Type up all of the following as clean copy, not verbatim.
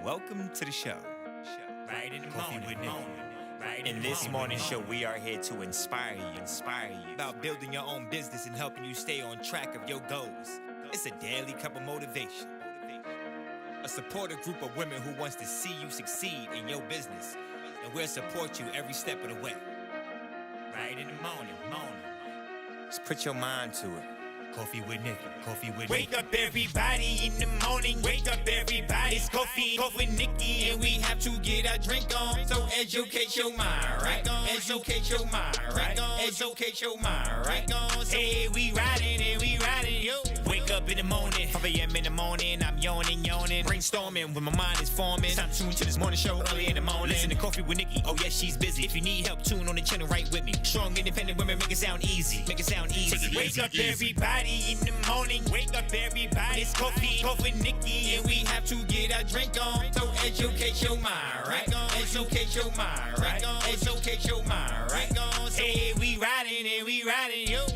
Welcome to the show. Right in the Coffee morning, with Nikkie. right In this morning show, we are here to inspire you about building your own business and helping you stay on track of your goals. It's a daily cup of motivation. A supportive group of women who wants to see you succeed in your business, and we'll support you every step of the way. right in the morning. Just put your mind to it. Coffee with Nikkie. Coffee with Wake Nikkie. up everybody in the morning. Wake up everybody. It's coffee with Nikkie, and we have to get our drink on. So educate your mind, right? Educate your mind, right? Educate your mind, right? Hey, we riding and we riding, yo. Wake up in the morning, 5 a.m. in the morning. I'm yawning, brainstorming when my mind is forming. Time to tune to this morning show early in the morning. Listen to Coffee with Nikkie. Oh yes, she's busy. If you need help, tune on the channel right with me. Strong, independent women make it sound easy. Make it sound easy. Wake up everybody in the morning. Wake up everybody. It's coffee with Nikkie, and we have to get our drink on. So educate your mind, right? Educate your mind, right? Educate your mind, right? Hey, we riding and we riding, yo.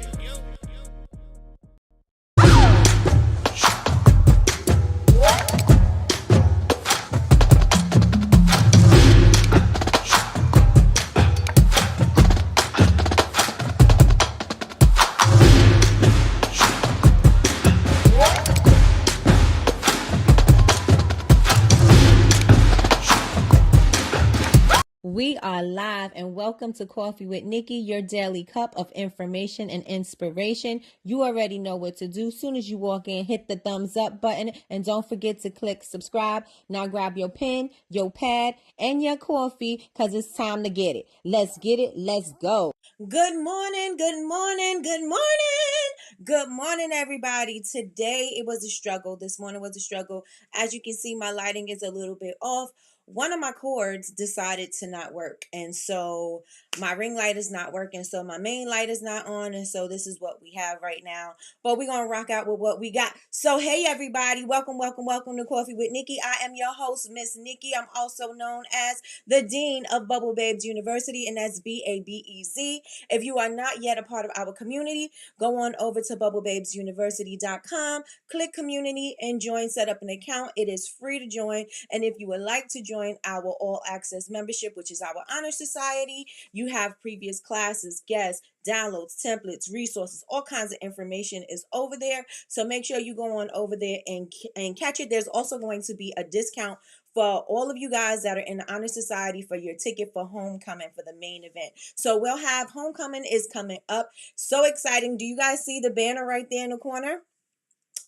We are live and welcome to Coffee with Nikkie, your daily cup of information and inspiration. You already know what to do. Soon as you walk in, hit the thumbs up button and don't forget to click subscribe. Now grab your pen, your pad, and your coffee because it's time to get it. Let's get it. Let's go. Good morning. Good morning. Good morning. Good morning, everybody. Today it was a struggle. This morning was a struggle. As you can see, my lighting is a little bit off. One of my cords decided to not work, and so my ring light is not working, so my main light is not on, and so this is what we have right now. But we're gonna rock out with what we got. So hey everybody, welcome to Coffee with Nikkie. I am your host, Miss Nikkie. I'm also known as the Dean of Bubble Babes University, and that's BABEZ. If you are not yet a part of our community, go on over to bubblebabesuniversity.com, click community and join. Set up an account. It is free to join, and if you would like to join our all access membership, which is our honor society, you have previous classes, guests, downloads, templates, resources, all kinds of information is over there. So make sure you go on over there and catch it. There's also going to be a discount for all of you guys that are in the honor society for your ticket for homecoming for the main event. So we'll have homecoming is coming up. So exciting. Do you guys see the banner right there in the corner?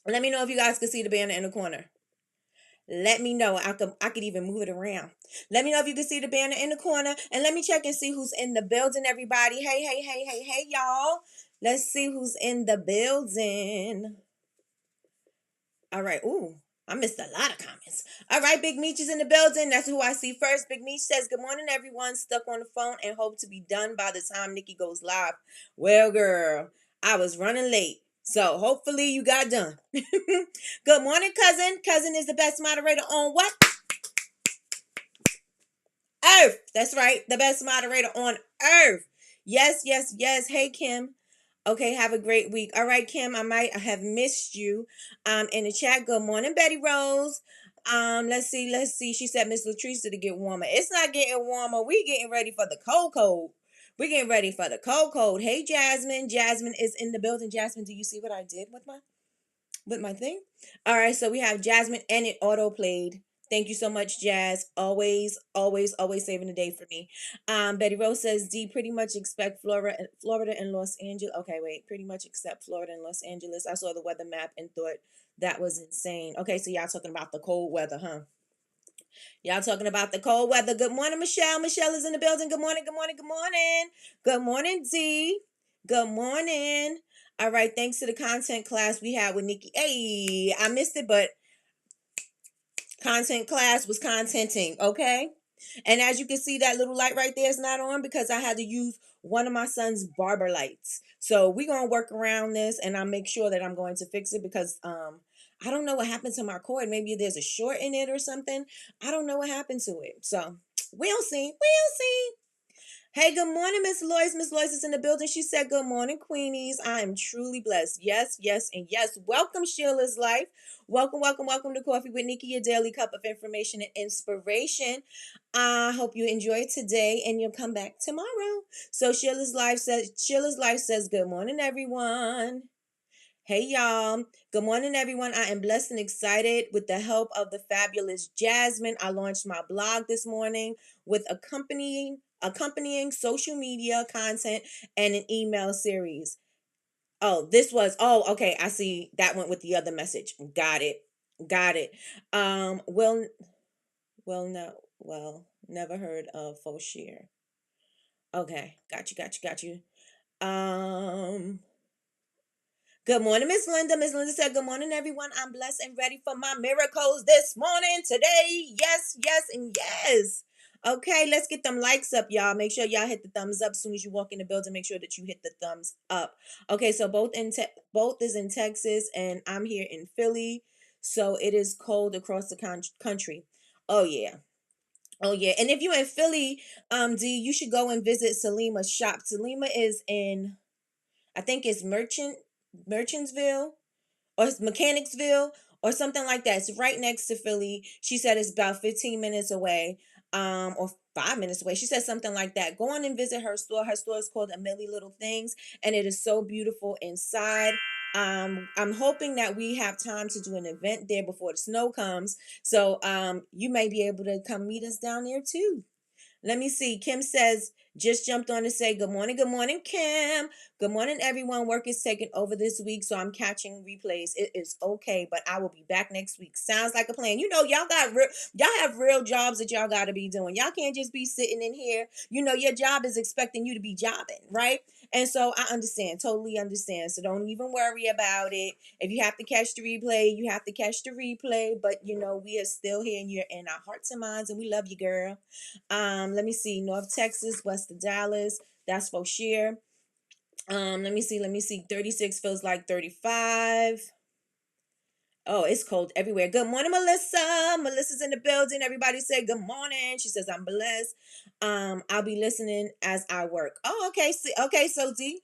Let me know if you guys can see the banner in the corner. Let me know. I could even move it around. Let me know if you can see the banner in the corner. And let me check and see who's in the building, everybody. Hey, y'all. Let's see who's in the building. All right. Ooh, I missed a lot of comments. All right, Big Meech is in the building. That's who I see first. Big Meech says, good morning, everyone. Stuck on the phone and hope to be done by the time Nikkie goes live. Well, girl, I was running late. So hopefully you got done. Good morning, cousin. Cousin is the best moderator on what? Earth. That's right. The best moderator on earth. Yes. Hey, Kim. Okay, have a great week. All right, Kim, I might have missed you in the chat. Good morning, Betty Rose. Let's see. She said Miss Latrice to get warmer. It's not getting warmer. We getting ready for the cold. We're getting ready for the cold. Hey, Jasmine. Jasmine is in the building. Jasmine, do you see what I did with my thing? All right, so we have Jasmine and it auto played. Thank you so much, Jazz. Always saving the day for me. Betty Rose says, D, pretty much expect Florida and Los Angeles. Okay, wait, pretty much except Florida and Los Angeles. I saw the weather map and thought that was insane. Okay, so y'all talking about the cold weather, huh? Y'all talking about the cold weather. Good morning, Michelle. Michelle is in the building. Good morning. Good morning, D. Good morning. All right, thanks to the content class we had with Nikkie. Hey, I missed it, but content class was contenting, okay? And as you can see, that little light right there is not on because I had to use one of my son's barber lights. So we're going to work around this, and I'll make sure that I'm going to fix it because I don't know what happened to my cord. Maybe there's a short in it or something. I don't know what happened to it. So we'll see. Hey, good morning, Miss Lois. Miss Lois is in the building. She said, "Good morning, Queenies. I am truly blessed." Yes, yes, and yes. Welcome, Sheila's Life. Welcome, welcome, welcome to Coffee with Nikki, your daily cup of information and inspiration. I hope you enjoy today and you'll come back tomorrow. So Sheila's Life says, "Good morning, everyone." Hey y'all. Good morning everyone. I am blessed and excited with the help of the fabulous Jasmine. I launched my blog this morning with accompanying social media content and an email series. Okay, I see that went with the other message. Got it. Got it. Well no, never heard of Fauchier. Okay, got you. Um Good morning, Miss Linda. Miss Linda said, "Good morning, everyone. I'm blessed and ready for my miracles this morning, today. Yes, yes, and yes." Okay, let's get them likes up, y'all. Make sure y'all hit the thumbs up as soon as you walk in the building. Make sure that you hit the thumbs up. Okay, so both is in Texas, and I'm here in Philly, so it is cold across the country. Oh yeah. Oh yeah, and if you're in Philly, D, you should go and visit Selima's shop. Selima is in, I think it's Merchantsville or it's Mechanicsville or something like that. It's right next to Philly. She said it's about 15 minutes away, or 5 minutes away. She said something like that. Go on and visit her store. Her store is called A Milli Little Things, and it is so beautiful inside. I'm hoping that we have time to do an event there before the snow comes. So you may be able to come meet us down there too. Let me see. Kim says, just jumped on to say, "Good morning. Good morning, Kim. Good morning, everyone. Work is taking over this week, so I'm catching replays. It is okay, but I will be back next week." Sounds like a plan. You know, y'all have real jobs that y'all got to be doing. Y'all can't just be sitting in here. You know, your job is expecting you to be jobbing, right? And so I understand, totally understand. So don't even worry about it. If you have to catch the replay, you have to catch the replay. But you know, we are still here and you're in our hearts and minds, and we love you, girl. Let me see. North Texas, west of Dallas. That's for sure. Let me see. 36 feels like 35. Oh, it's cold everywhere. Good morning, Melissa. Melissa's in the building. Everybody say good morning. She says, "I'm blessed. I'll be listening as I work." Oh, okay. Okay, so D,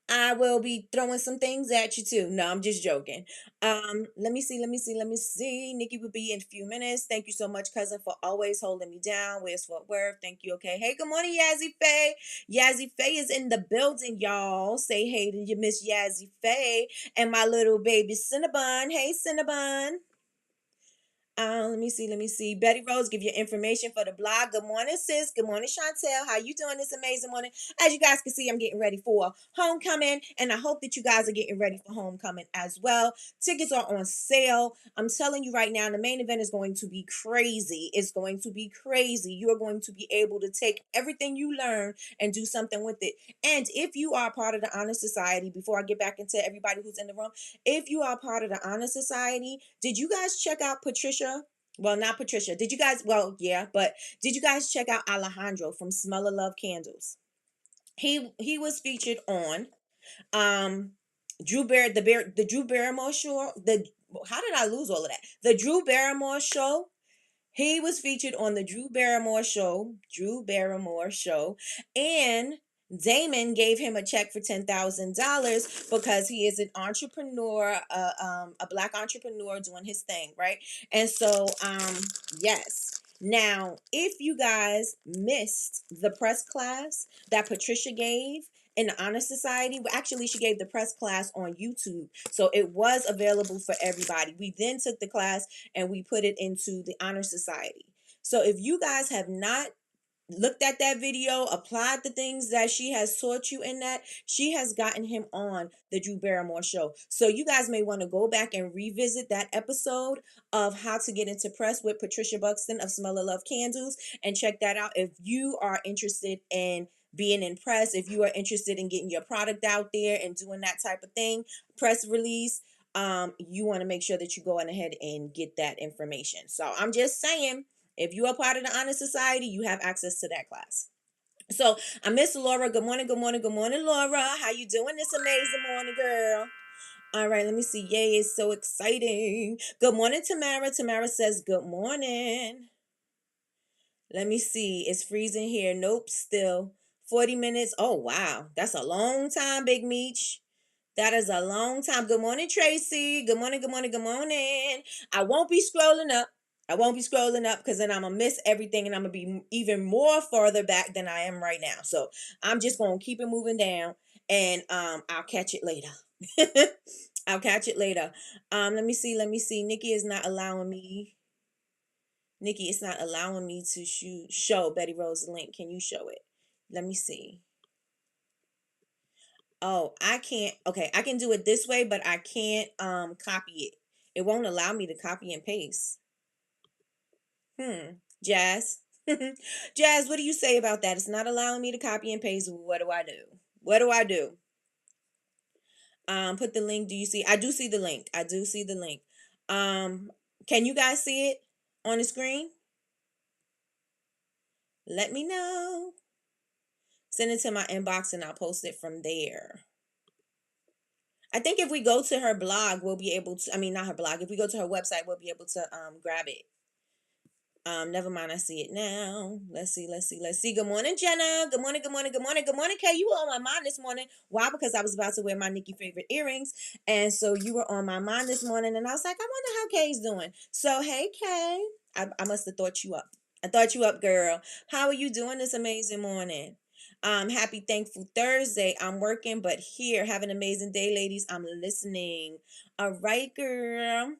I will be throwing some things at you too. No, I'm just joking. Let me see. Nikki will be in a few minutes. Thank you so much, cousin, for always holding me down. Where's Fort Worth? Thank you. Okay. Hey, good morning, Yazzie Faye. Yazzie Faye is in the building, y'all. Say hey to your Miss Yazzie Faye and my little baby Cinnabon. Hey, Cinnabon. Let me see. Betty Rose, give your information for the blog. Good morning, sis. Good morning, Chantel. How you doing this amazing morning? As you guys can see, I'm getting ready for homecoming, and I hope that you guys are getting ready for homecoming as well. Tickets are on sale. I'm telling you right now, the main event is going to be crazy. It's going to be crazy. You are going to be able to take everything you learn and do something with it. And if you are part of the Honor Society, before I get back into everybody who's in the room, if you are part of the Honor Society, did you guys check out Patricia? Well, not Patricia. Did you guys? Well, yeah, but did you guys check out Alejandro from Smell of Love Candles? He was featured on the Drew Barrymore show. The How did I lose all of that? The Drew Barrymore show. He was featured on the Drew Barrymore show, and Damon gave him a check for $10,000 because he is an entrepreneur, a black entrepreneur doing his thing, right? And so, yes. Now, if you guys missed the press class that Patricia gave in the Honor Society, well, actually, she gave the press class on YouTube, so it was available for everybody. We then took the class and we put it into the Honor Society. So if you guys have not looked at that video, applied the things that she has taught you in that, she has gotten him on the Drew Barrymore show. So you guys may want to go back and revisit that episode of How to Get Into Press with Patricia Buxton of Smell of Love Candles and check that out if you are interested in being in press, if you are interested in getting your product out there and doing that type of thing, press release. You want to make sure that you go on ahead and get that information. So I'm just saying, if you are part of the Honor Society, you have access to that class. So I miss Laura. Good morning, Laura. How you doing this amazing morning, girl? All right, let me see. Yay, it's so exciting. Good morning, Tamara. Tamara says, "Good morning." Let me see. It's freezing here. Nope, still 40 minutes. Oh, wow. That's a long time, Big Meech. That is a long time. Good morning, Tracy. Good morning, good morning, good morning. I won't be scrolling up. I won't be scrolling up because then I'm going to miss everything and I'm going to be even more farther back than I am right now. So I'm just going to keep it moving down and I'll catch it later. I'll catch it later. Let me see. Nikki is not allowing me. Nikki, it's not allowing me to show Betty Rose link. Can you show it? Let me see. Oh, I can't. Okay, I can do it this way, but I can't copy it. It won't allow me to copy and paste. Jazz. Jazz, what do you say about that? It's not allowing me to copy and paste. What do I do? What do I do? Put the link. Do you see? I do see the link. I do see the link. Can you guys see it on the screen? Let me know. Send it to my inbox and I'll post it from there. I think if we go to her blog, we'll be able to, I mean, not her blog. If we go to her website, we'll be able to grab it. Never mind, I see it now. Let's see. Good morning, Jenna. Good morning. Good morning, Kay. You were on my mind this morning. Why? Because I was about to wear my Nikki favorite earrings. And so you were on my mind this morning. And I was like, I wonder how Kay's doing. So, hey, Kay. I must have thought you up. I thought you up, girl. How are you doing this amazing morning? Happy Thankful Thursday. I'm working, but here. Have an amazing day, ladies. I'm listening. All right, girl.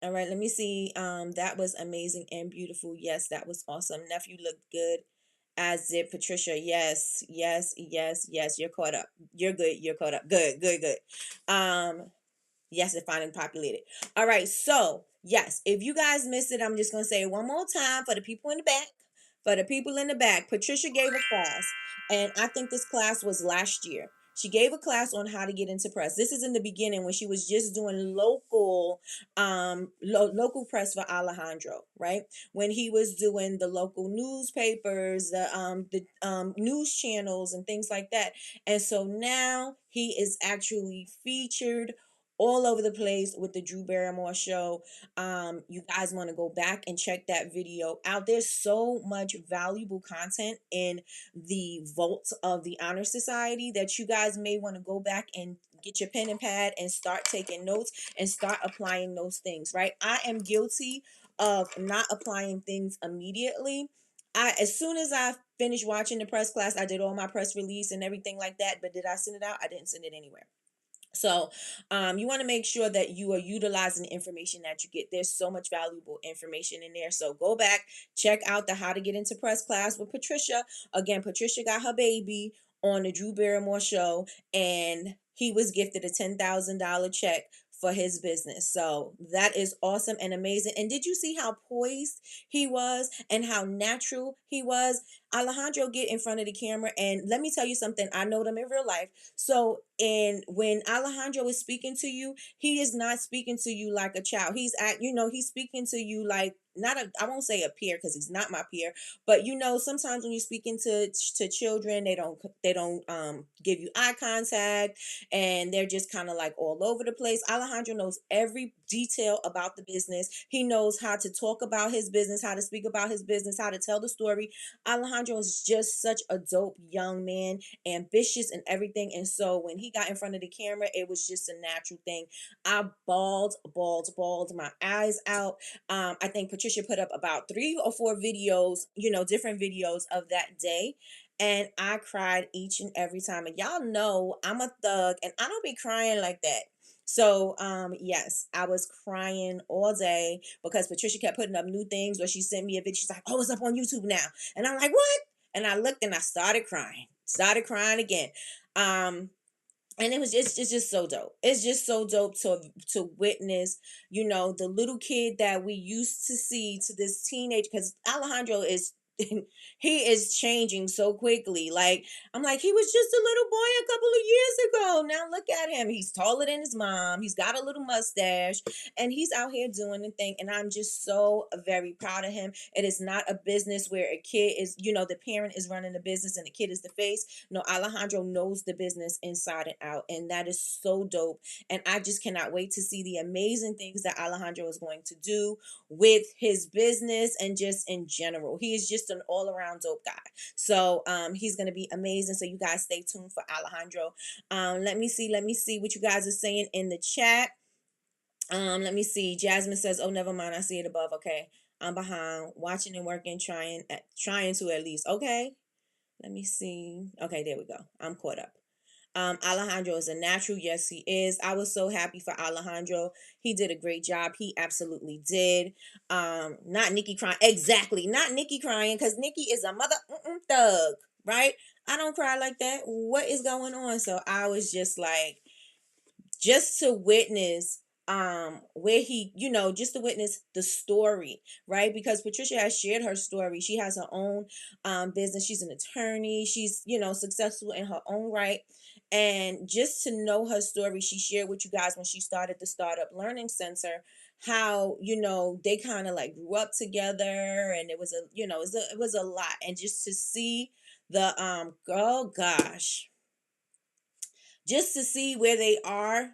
All right, let me see. That was amazing and beautiful. Yes, that was awesome. Nephew looked good as it. Patricia, yes. You're caught up. You're good. You're caught up. Good. Yes, it finally populated. All right, so yes, if you guys missed it, I'm just gonna say it one more time for the people in the back. For the people in the back, Patricia gave a class, and I think this class was last year. She gave a class on how to get into press. This is in the beginning when she was just doing local press for Alejandro, right? When he was doing the local newspapers, the news channels and things like that. And so now he is actually featured all over the place with the Drew Barrymore show. You guys want to go back and check that video out. There's so much valuable content in the vault of the Honor Society that you guys may want to go back and get your pen and pad and start taking notes and start applying those things, right? I am guilty of not applying things immediately. As soon as I finished watching the press class, I did all my press release and everything like that, but did I send it out? I didn't send it anywhere. So you want to make sure that you are utilizing the information that you get. There's so much valuable information in there. So go back, check out the How to Get Into Press class with Patricia. Again, Patricia got her baby on the Drew Barrymore show, and he was gifted a $10,000 check for his business. So that is awesome and amazing. And did you see how poised he was and how natural he was? Alejandro get in front of the camera, and let me tell you something. I know them in real life. So when Alejandro is speaking to you, he is not speaking to you like a child. He's speaking to you like, I won't say a peer because he's not my peer, but sometimes when you're speaking to children, they don't give you eye contact, and they're just kind of like all over the place. Alejandro knows every detail about the business. He knows how to talk about his business, how to speak about his business, how to tell the story. Alejandro is just such a dope young man, ambitious and everything. And so when he got in front of the camera, it was just a natural thing. I bawled my eyes out. I think Patricia put up about 3 or 4 videos, different videos of that day. And I cried each and every time. And y'all know I'm a thug and I don't be crying like that. So, yes, I was crying all day because Patricia kept putting up new things, or she sent me a video. She's like, oh, it's up on YouTube now. And I'm like, what? And I looked and I started crying again. And it's just so dope. It's just so dope to witness, the little kid that we used to see to this teenage, because Alejandro is he is changing so quickly. Like, I'm like, he was just a little boy a couple of years ago. Now look at him. He's taller than his mom. He's got a little mustache, and he's out here doing the thing. And I'm just so very proud of him. It is not a business where a kid is, the parent is running the business and the kid is the face. No, Alejandro knows the business inside and out, and that is so dope. And I just cannot wait to see the amazing things that Alejandro is going to do with his business and just in general. He is just just an all-around dope guy. So he's gonna be amazing. So you guys stay tuned for Alejandro. Let me see what you guys are saying in the chat. Let me see. Jasmine says, "Oh, never mind. I see it above. Okay, I'm behind. Watching and working, trying to at least. Okay, let me see. Okay, there we go. I'm caught up. Alejandro is a natural. Yes, he is. I was so happy for Alejandro. He did a great job. He absolutely did. Not Nikki crying. Exactly. Not Nikki crying because Nikki is a mother thug, right? I don't cry like that. What is going on? So I was just like, just to witness where he, just to witness the story, right? Because Patricia has shared her story. She has her own business. She's an attorney. She's, successful in her own right. And just to know her story, she shared with you guys when she started the Startup Learning Center, how, they kind of like grew up together, and it was it was a lot. And just to see the oh gosh, just to see where they are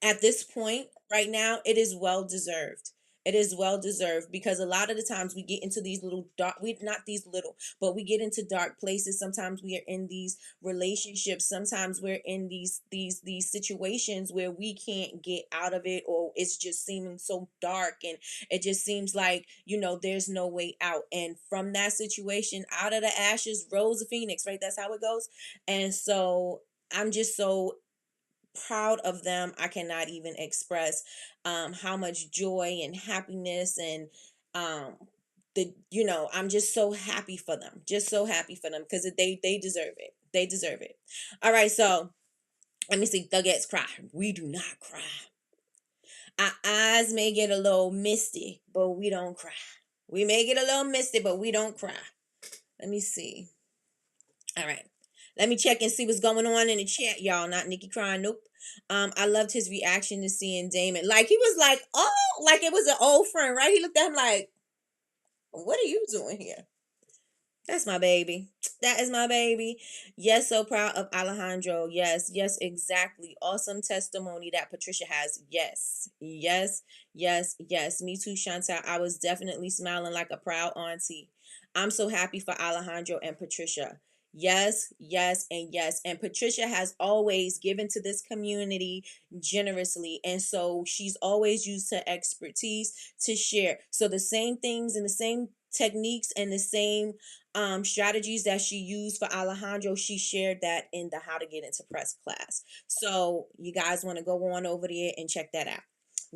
at this point right now, it is well deserved. It is well deserved because a lot of the times we get into these little dark, we not these little, but we get into dark places. Sometimes we are in these relationships. Sometimes we're in these situations where we can't get out of it, or it's just seeming so dark, and it just seems like, there's no way out. And from that situation, out of the ashes rose a phoenix, right? That's how it goes. And so I'm just so proud of them. I cannot even express how much joy and happiness and I'm just so happy for them. Just so happy for them because they deserve it. They deserve it. All right, so let me see. Thugettes cry. We do not cry. Our eyes may get a little misty, but we don't cry. We may get a little misty, but we don't cry. Let me see. All right. Let me check and see what's going on in the chat, y'all. Not Nikki crying. Nope. I loved his reaction to seeing Damon. Like, he was like, oh, like it was an old friend, right? He looked at him like, what are you doing here? That's my baby. That is my baby. Yes, so proud of Alejandro. Yes, exactly. Awesome testimony that Patricia has. Yes. Me too, Chantal. I was definitely smiling like a proud auntie. I'm so happy for Alejandro and Patricia. Yes, and yes. And Patricia has always given to this community generously. And so she's always used her expertise to share. So the same things and the same techniques and the same strategies that she used for Alejandro, she shared that in the How to Get Into Press class. So you guys want to go on over there and check that out.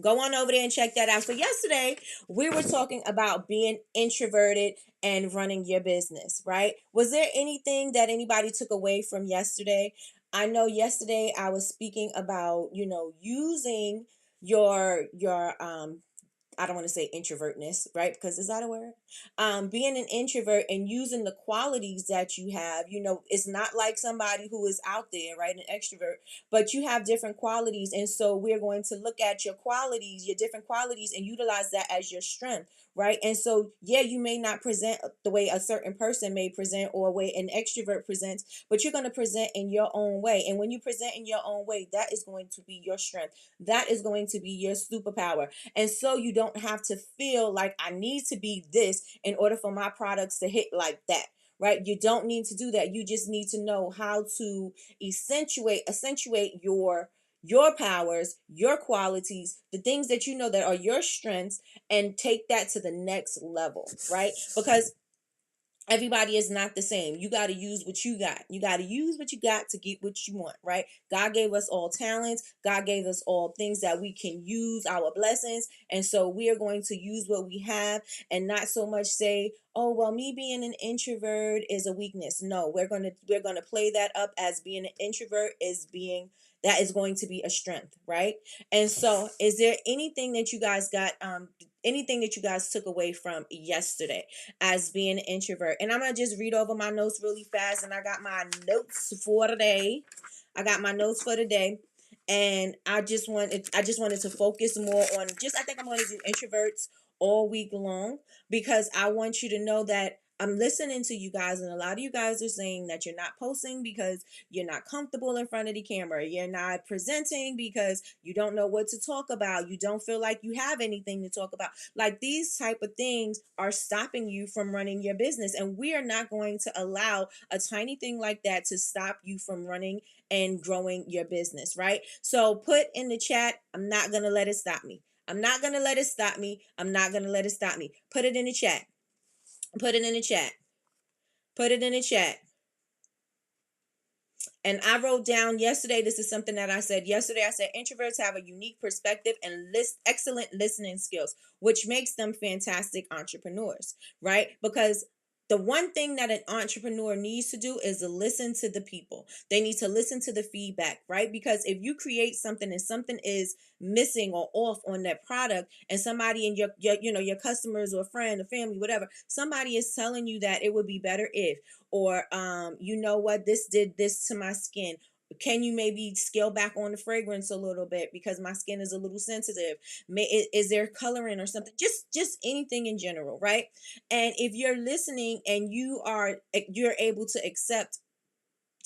Go on over there and check that out. So yesterday we were talking about being introverted and running your business, right? Was there anything that anybody took away from yesterday? I know yesterday I was speaking about, using your I don't want to say introvertness, right? Because is that a word? Being an introvert and using the qualities that you have, it's not like somebody who is out there, right? An extrovert, but you have different qualities. And so we're going to look at your qualities, your different qualities, and utilize that as your strength, right? And so, yeah, you may not present the way a certain person may present or way an extrovert presents, but you're going to present in your own way. And when you present in your own way, that is going to be your strength. That is going to be your superpower. And so you don't have to feel like I need to be this in order for my products to hit like that, right? You don't need to do that. You just need to know how to accentuate your powers, your qualities, the things that you know that are your strengths, and take that to the next level, right? Because everybody is not the same. You got to use what you got. You got to use what you got to get what you want, right? God gave us all talents. God gave us all things that we can use, our blessings. And so we are going to use what we have and not so much say, oh, well, me being an introvert is a weakness. No, we're going to play that up as being an introvert that is going to be a strength, right? And so is there anything that you guys got, anything that you guys took away from yesterday as being an introvert? And I'm going to just read over my notes really fast. And I got my notes for today. And I just wanted to focus more on I think I'm going to do introverts all week long, because I want you to know that I'm listening to you guys, and a lot of you guys are saying that you're not posting because you're not comfortable in front of the camera. You're not presenting because you don't know what to talk about. You don't feel like you have anything to talk about. Like, these type of things are stopping you from running your business, and we are not going to allow a tiny thing like that to stop you from running and growing your business, right? So put in the chat, I'm not going to let it stop me. I'm not going to let it stop me. I'm not going to let it stop me. Put it in the chat. Put it in the chat. Put it in the chat. And I wrote down yesterday, this is something that I said yesterday. I said introverts have a unique perspective and excellent listening skills, which makes them fantastic entrepreneurs, right? Because the one thing that an entrepreneur needs to do is to listen to the people. They need to listen to the feedback, right? Because if you create something and something is missing or off on that product, and somebody in your customers or friend or family, whatever, somebody is telling you that it would be better if, or you know what, this did this to my skin. Can you maybe scale back on the fragrance a little bit because my skin is a little sensitive? Is there coloring or something? Just anything in general, right? And if you're listening and you're able to accept,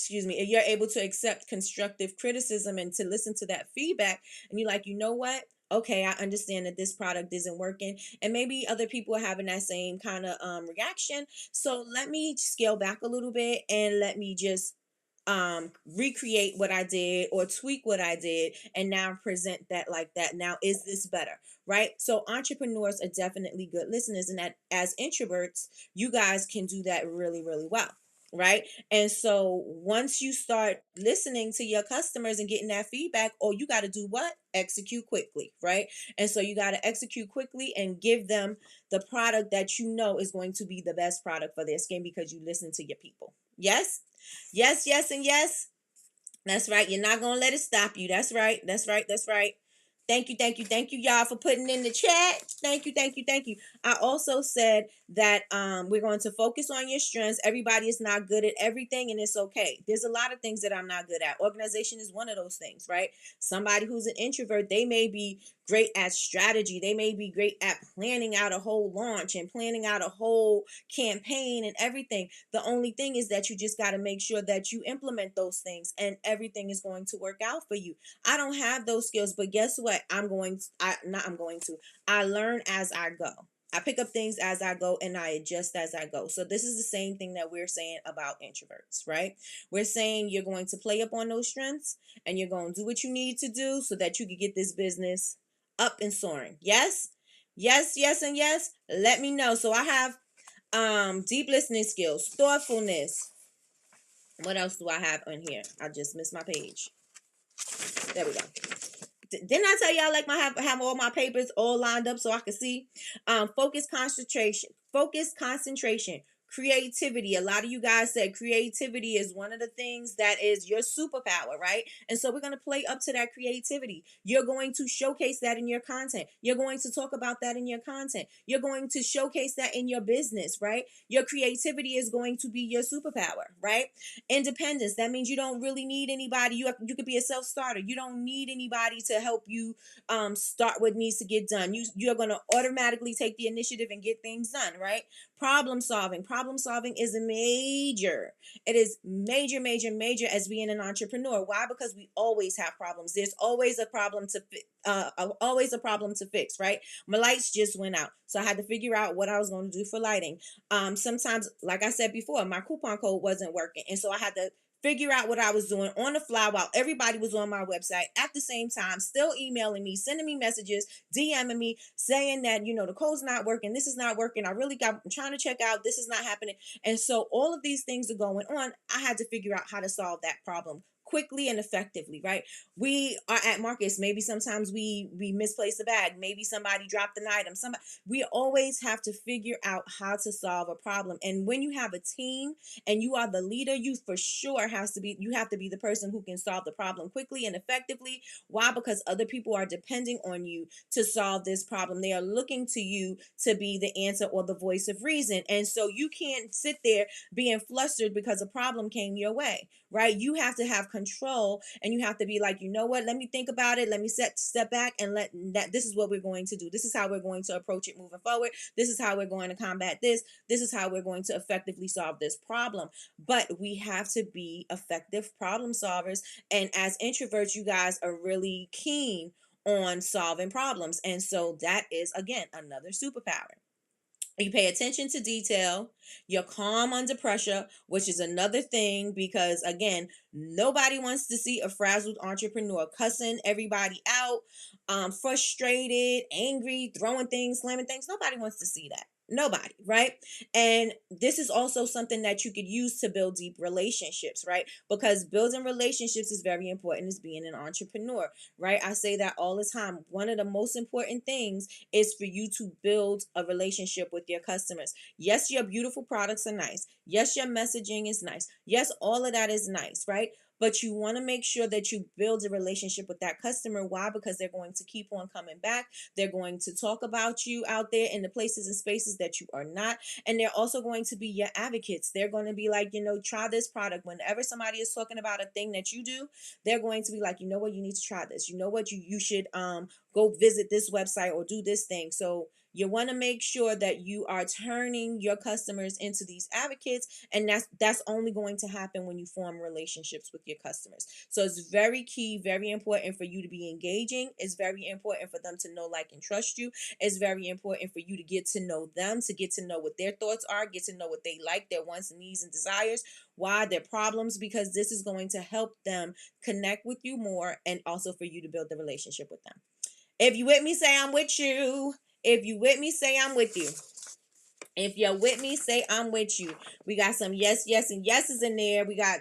if you're able to accept constructive criticism and to listen to that feedback, and you're like, you know what? Okay, I understand that this product isn't working, and maybe other people are having that same kind of reaction. So let me scale back a little bit and let me just recreate what I did or tweak what I did and now present that like that. Now, is this better? Right? So entrepreneurs are definitely good listeners, and that as introverts, you guys can do that really, really well. Right? And so once you start listening to your customers and getting that feedback, oh, you got to do what? Execute quickly, right? And so you got to execute quickly and give them the product that you know is going to be the best product for their skin because you listen to your people. Yes? Yes, yes, and yes. That's right. You're not going to let it stop you. That's right. That's right. That's right. Thank you, thank you, thank you, y'all, for putting in the chat. Thank you, thank you, thank you. I also said that we're going to focus on your strengths. Everybody is not good at everything, and it's okay. There's a lot of things that I'm not good at. Organization is one of those things, right? Somebody who's an introvert, they may be great at strategy. They may be great at planning out a whole launch and planning out a whole campaign and everything. The only thing is that you just got to make sure that you implement those things, and everything is going to work out for you. I don't have those skills, but guess what? I learn as I go. I pick up things as I go and I adjust as I go. So this is the same thing that we're saying about introverts, right? We're saying you're going to play up on those strengths and you're going to do what you need to do so that you can get this business up and soaring. Yes? Yes, yes, and yes. Let me know. So I have deep listening skills, thoughtfulness. What else do I have on here? I just missed my page. There we go. Didn't I tell y'all like have all my papers all lined up so I can see? Focus, concentration, creativity. A lot of you guys said creativity is one of the things that is your superpower, right? And so we're going to play up to that creativity. You're going to showcase that in your content. You're going to talk about that in your content. You're going to showcase that in your business, right? Your creativity is going to be your superpower, right? Independence. That means you don't really need anybody. You could be a self-starter. You don't need anybody to help you start what needs to get done. You're going to automatically take the initiative and get things done, right? Problem solving. Problem solving is major. It is major, major, major as being an entrepreneur. Why? Because we always have problems. There's always a problem to fix, right? My lights just went out, so I had to figure out what I was going to do for lighting. Sometimes, like I said before, my coupon code wasn't working, and so I had to figure out what I was doing on the fly while everybody was on my website at the same time, still emailing me, sending me messages, DMing me, saying that, the code's not working, this is not working, I'm trying to check out, this is not happening. And so all of these things are going on. I had to figure out how to solve that problem quickly and effectively, right? We are at markets. Maybe sometimes we misplace a bag. Maybe somebody dropped an item. We always have to figure out how to solve a problem. And when you have a team and you are the leader, you for sure have to be the person who can solve the problem quickly and effectively. Why? Because other people are depending on you to solve this problem. They are looking to you to be the answer or the voice of reason. And so you can't sit there being flustered because a problem came your way, right? You have to have control, and you have to be like, you know what, let me think about it, let me step back, and let that, this is what we're going to do, this is how we're going to approach it moving forward, this is how we're going to combat this is how we're going to effectively solve this problem. But we have to be effective problem solvers, and as introverts, you guys are really keen on solving problems, and so that is, again, another superpower. You pay attention to detail. You're calm under pressure, which is another thing, because again, nobody wants to see a frazzled entrepreneur cussing everybody out, frustrated, angry, throwing things, slamming things. Nobody wants to see that. Nobody, right? And this is also something that you could use to build deep relationships, right? Because building relationships is very important as being an entrepreneur, right? I say that all the time. One of the most important things is for you to build a relationship with your customers. Yes, your beautiful products are nice. Yes, your messaging is nice. Yes, all of that is nice, right? But you want to make sure that you build a relationship with that customer. Why? Because they're going to keep on coming back. They're going to talk about you out there in the places and spaces that you are not. And they're also going to be your advocates. They're going to be like, try this product. Whenever somebody is talking about a thing that you do, they're going to be like, you know what, you need to try this. You know what, you should go visit this website or do this thing. So you want to make sure that you are turning your customers into these advocates, and that's only going to happen when you form relationships with your customers. So it's very key, very important for you to be engaging. It's very important for them to know, like, and trust you. It's very important for you to get to know them, to get to know what their thoughts are, get to know what they like, their wants, needs, and desires, why, their problems, because this is going to help them connect with you more, and also for you to build the relationship with them. If you with me, say I'm with you. If you with me, say I'm with you. If you're with me, say I'm with you. We got some yes, yes, and yeses in there. We got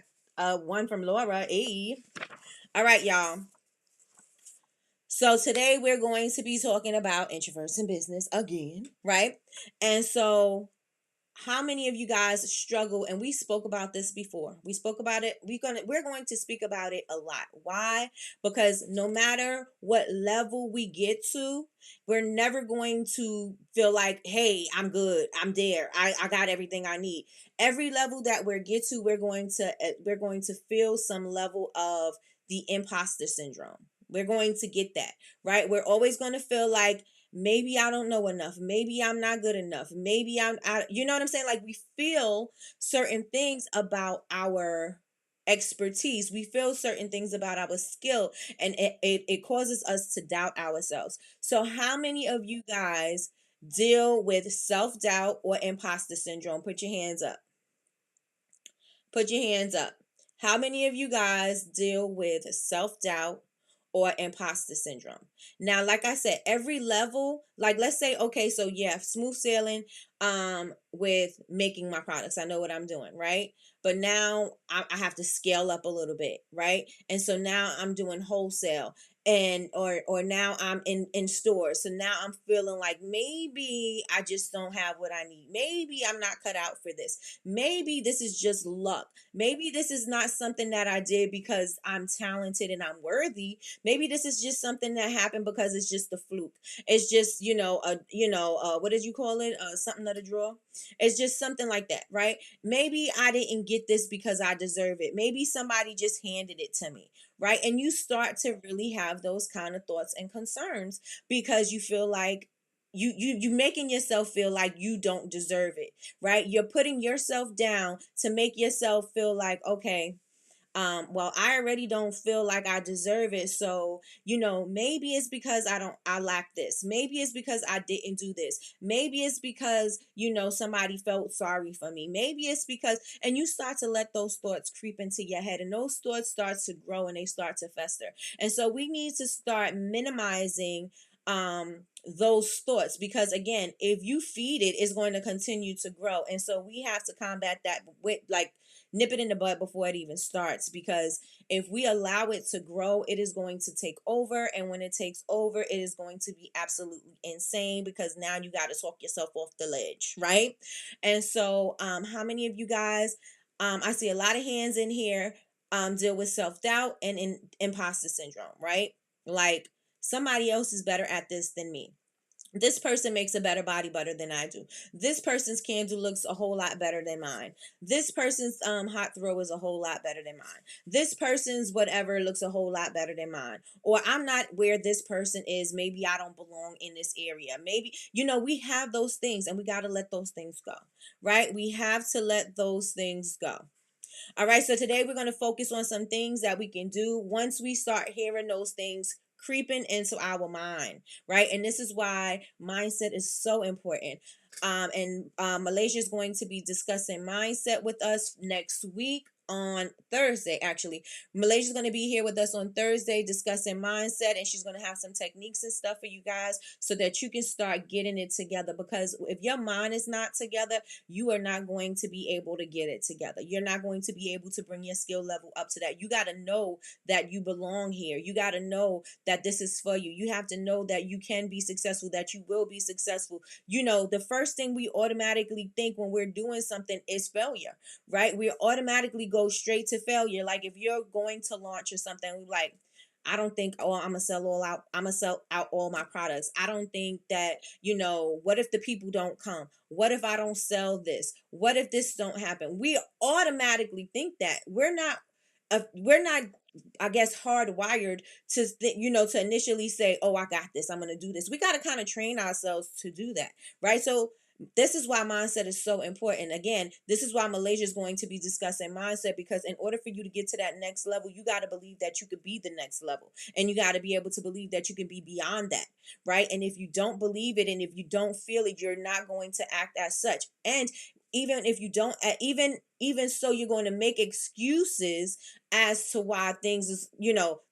one from Laura. Hey. All right, y'all. So today we're going to be talking about introverts in business again, right? And so how many of you guys struggle? And we spoke about this before. We spoke about it. We're going to speak about it a lot. Why? Because no matter what level we get to, we're never going to feel like, hey, I'm good, I'm there, I got everything I need. Every level that we get to, we're going to feel some level of the imposter syndrome. We're going to get that, right? We're always going to feel like, maybe I don't know enough, maybe I'm not good enough, maybe you know what I'm saying? Like, we feel certain things about our expertise, we feel certain things about our skill, and it causes us to doubt ourselves. So how many of you guys deal with self-doubt or imposter syndrome? Put your hands up. Put your hands up. How many of you guys deal with self-doubt or imposter syndrome? Now, like I said, every level, like, let's say, okay, so yeah, smooth sailing with making my products. I know what I'm doing, right? But now I have to scale up a little bit, right? And so now I'm doing wholesale, and or now I'm in stores. So now I'm feeling like maybe I just don't have what I need. Maybe I'm not cut out for this. Maybe this is just luck. Maybe this is not something that I did because I'm talented and I'm worthy. Maybe this is just something that happened because it's just a fluke. It's just, what did you call it? Something of the draw. It's just something like that, right? Maybe I didn't get this because I deserve it. Maybe somebody just handed it to me, right? And you start to really have those kind of thoughts and concerns because you feel like you making yourself feel like you don't deserve it, right? You're putting yourself down to make yourself feel like, okay, well, I already don't feel like I deserve it. So, maybe it's because I lack this. Maybe it's because I didn't do this. Maybe it's because, somebody felt sorry for me. Maybe it's because, and you start to let those thoughts creep into your head, and those thoughts start to grow and they start to fester. And so we need to start minimizing those thoughts, because again, if you feed it, it's going to continue to grow. And so we have to combat that with, like, nip it in the bud before it even starts, because if we allow it to grow, it is going to take over, and when it takes over, it is going to be absolutely insane, because now you got to talk yourself off the ledge, right? And so how many of you guys, I see a lot of hands in here, deal with self-doubt and imposter syndrome, right? Like, somebody else is better at this than me. This person makes a better body butter than I do. This person's candle looks a whole lot better than mine. This person's hot throw is a whole lot better than mine. This person's whatever looks a whole lot better than mine. Or I'm not where this person is. Maybe I don't belong in this area. Maybe, we have those things and we got to let those things go, right? We have to let those things go. All right, so today we're going to focus on some things that we can do once we start hearing those things creeping into our mind, right? And this is why mindset is so important. And Malaysia is going to be discussing mindset with us next week on Thursday. Actually, Malaysia's going to be here with us on Thursday discussing mindset, and she's going to have some techniques and stuff for you guys so that you can start getting it together. Because if your mind is not together, you are not going to be able to get it together. You're not going to be able to bring your skill level up to that. You got to know that you belong here. You got to know that this is for you. You have to know that you can be successful, that you will be successful. The first thing we automatically think when we're doing something is failure, right? We automatically go straight to failure. Like if you're going to launch or something, we like, I don't think, oh, I'm gonna sell all out. I'm gonna sell out all my products. I don't think that, what if the people don't come? What if I don't sell this? What if this don't happen? We automatically think that. We're not, I guess, hardwired to initially say, oh, I got this. I'm gonna do this. We gotta kind of train ourselves to do that, right? So this is why mindset is so important. Again, this is why Malaysia is going to be discussing mindset, because in order for you to get to that next level, you got to believe that you could be the next level, and you got to be able to believe that you can be beyond that, right? And if you don't believe it and if you don't feel it, you're not going to act as such. And even if you don't, even so, you're going to make excuses as to why things is,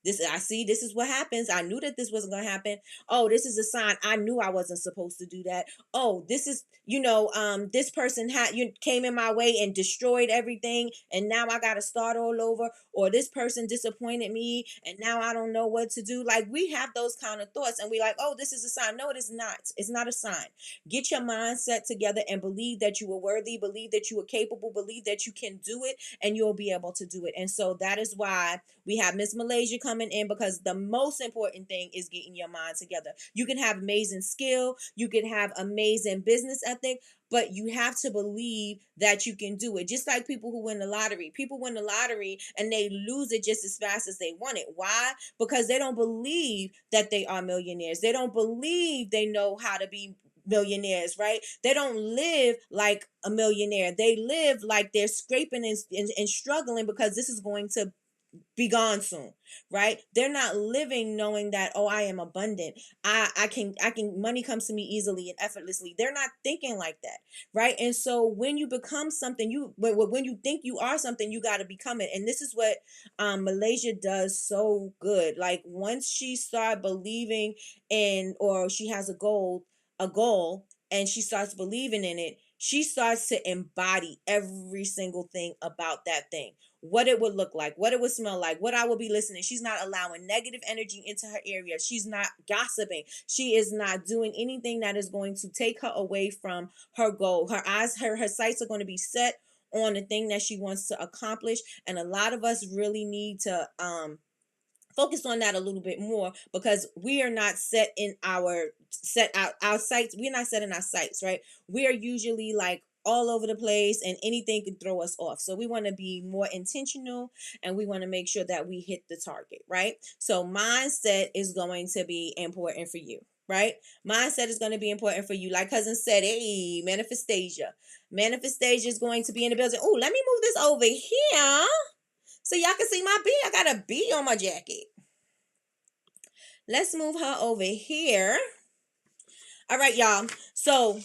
this, I see, this is what happens. I knew that this wasn't going to happen. Oh, this is a sign. I knew I wasn't supposed to do that. Oh, this is, this person came in my way and destroyed everything, and now I got to start all over. Or this person disappointed me, and now I don't know what to do. Like, we have those kind of thoughts, and we like, oh, this is a sign. No, it is not. It's not a sign. Get your mindset together and believe that you are worthy, believe that you are capable, believe that you can do it, and you'll be able to do it. And so that is why we have Miss Malaysia coming in, because the most important thing is getting your mind together. You can have amazing skill, you can have amazing business ethic, but you have to believe that you can do it. Just like people who win the lottery. People win the lottery and they lose it just as fast as they want it. Why? Because they don't believe that they are millionaires. They don't believe they know how to be millionaires, right? They don't live like a millionaire. They live like they're scraping and struggling, because this is going to be gone soon, right? They're not living knowing that, oh, I am abundant. I can money comes to me easily and effortlessly. They're not thinking like that, right? And so when you become something, when you think you are something, you got to become it. And this is what Malaysia does so good. Like, once she start believing in, or she has a goal and she starts believing in it, she starts to embody every single thing about that thing. What it would look like, what it would smell like, what I will be listening. She's not allowing negative energy into her area. She's not gossiping. She is not doing anything that is going to take her away from her goal. Her eyes, her sights are going to be set on the thing that she wants to accomplish. And a lot of us really need to focus on that a little bit more, because we are not set out our sights. We're not set in our sights, right? We are usually like all over the place, and anything can throw us off. So we want to be more intentional, and we want to make sure that we hit the target, right? So mindset is going to be important for you, right? Mindset is going to be important for you. Like cousin said, hey, manifestation is going to be in the building. Oh, let me move this over here so y'all can see my bee. I got a bee on my jacket. Let's move her over here. All right, y'all. So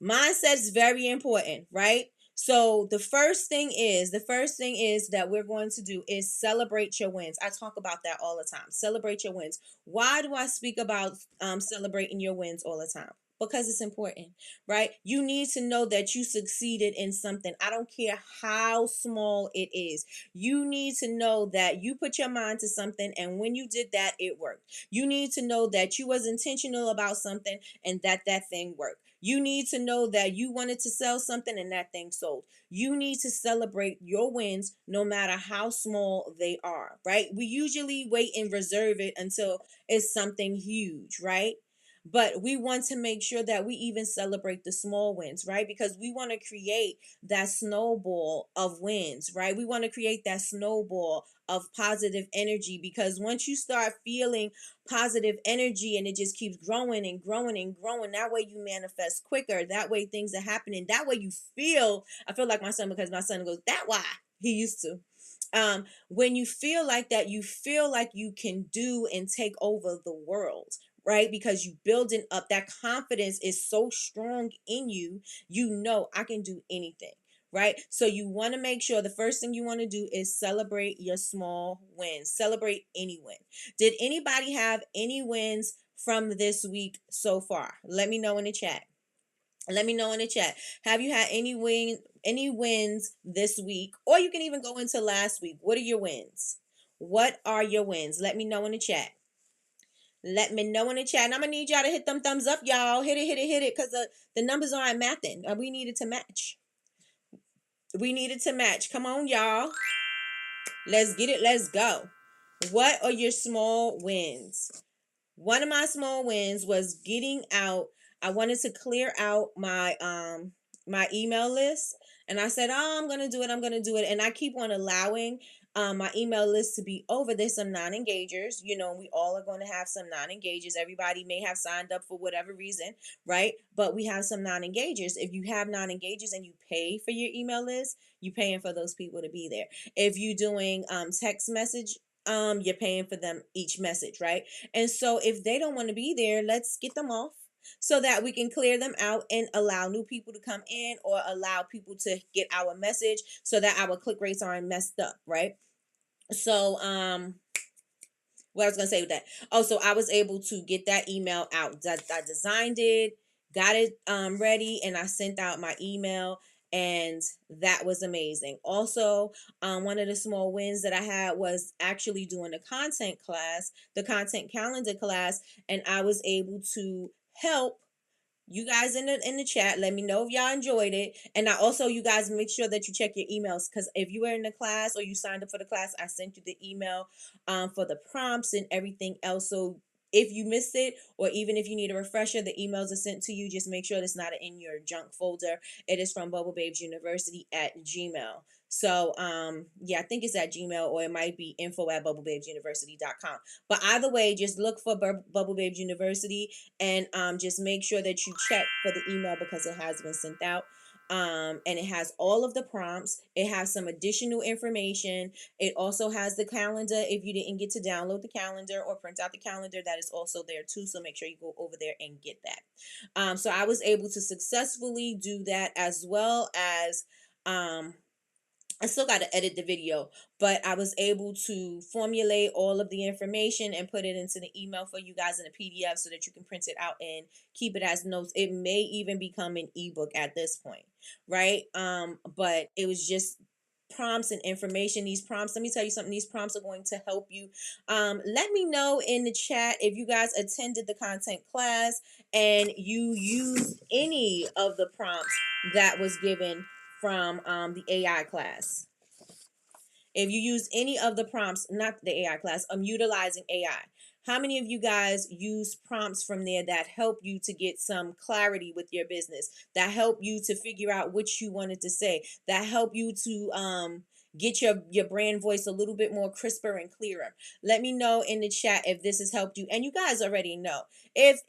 mindset is very important, right? So the first thing is that we're going to do is celebrate your wins. I talk about that all the time. Celebrate your wins. Why do I speak about celebrating your wins all the time? Because it's important, right? You need to know that you succeeded in something. I don't care how small it is. You need to know that you put your mind to something, and when you did that, it worked. You need to know that you was intentional about something, and that thing worked. You need to know that you wanted to sell something, and that thing sold. You need to celebrate your wins no matter how small they are, right? We usually wait and reserve it until it's something huge, right? But we want to make sure that we even celebrate the small wins, right? Because we want to create that snowball of wins, right? We want to create that snowball of positive energy, because once you start feeling positive energy and it just keeps growing and growing and growing, that way you manifest quicker. That way things are happening. That way you feel, I feel like my son, because my son goes, that why he used to. When you feel like that, you feel like you can do and take over the world, right? Because you building up that confidence is so strong in you. You know, I can do anything, right? So you want to make sure the first thing you want to do is celebrate your small wins. Celebrate any win. Did anybody have any wins from this week so far? Let me know in the chat. Let me know in the chat. Have you had any wins this week? Or you can even go into last week. What are your wins? What are your wins? Let me know in the chat. Let me know in the chat. And I'm gonna need y'all to hit them thumbs up, y'all. Hit it, hit it, hit it, because the numbers aren't mathing. We needed to match. We needed to match. Come on, y'all. Let's get it. Let's go. What are your small wins? One of my small wins was getting out. I wanted to clear out my email list, and I said, "Oh, I'm gonna do it. I'm gonna do it." And I keep on allowing my email list to be over. There's some non-engagers. You know, we all are going to have some non-engagers. Everybody may have signed up for whatever reason, right? But we have some non-engagers. If you have non-engagers and you pay for your email list, you're paying for those people to be there. If you're doing text message, you're paying for them each message, right? And so if they don't want to be there, let's get them off so that we can clear them out and allow new people to come in, or allow people to get our message so that our click rates aren't messed up, right? So what I was gonna say with that. Oh, so I was able to get that email out. I designed it, got it ready, and I sent out my email, and that was amazing. Also, one of the small wins that I had was actually doing the content class, the content calendar class, and I was able to help you guys in the chat. Let me know if y'all enjoyed it. And I also, you guys, make sure that you check your emails, because if you were in the class or you signed up for the class, I sent you the email for the prompts and everything else. So if you missed it, or even if you need a refresher, the emails are sent to you. Just make sure it's not in your junk folder. It is from bubblebabesuniversity@gmail. So yeah, I think it's at Gmail, or it might be info@bubblebabesuniversity.com. But either way, just look for Bubble Babes University, and just make sure that you check for the email, because it has been sent out. And it has all of the prompts. It has some additional information. It also has the calendar. If you didn't get to download the calendar or print out the calendar, that is also there too. So make sure you go over there and get that. So I was able to successfully do that, as well as I still got to edit the video, but I was able to formulate all of the information and put it into the email for you guys in a PDF, so that you can print it out and keep it as notes. It may even become an ebook at this point, right? But it was just prompts and information. These prompts, let me tell you something, these prompts are going to help you. Let me know in the chat if you guys attended the content class and you used any of the prompts that was given from the AI class. If you use any of the prompts, not the AI class, I'm utilizing AI. How many of you guys use prompts from there that help you to get some clarity with your business, that help you to figure out what you wanted to say, that help you to get your brand voice a little bit more crisper and clearer? Let me know in the chat if this has helped you. And you guys already know, if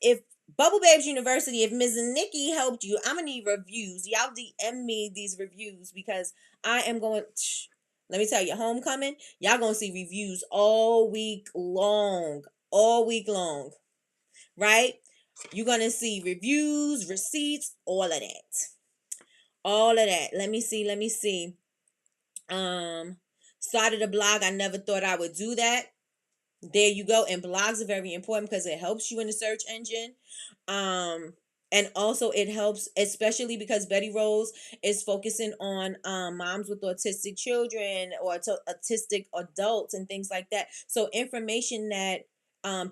Bubble Babes University, if Ms. Nikki helped you, I'm gonna need reviews. Y'all DM me these reviews, because I am going. Let me tell you, homecoming, y'all gonna see reviews all week long, right? You're gonna see reviews, receipts, all of that. Let me see. Started a blog. I never thought I would do that. There you go. And blogs are very important, because it helps you in the search engine. And also it helps, especially because Betty Rose is focusing on moms with autistic children, or autistic adults and things like that. So information that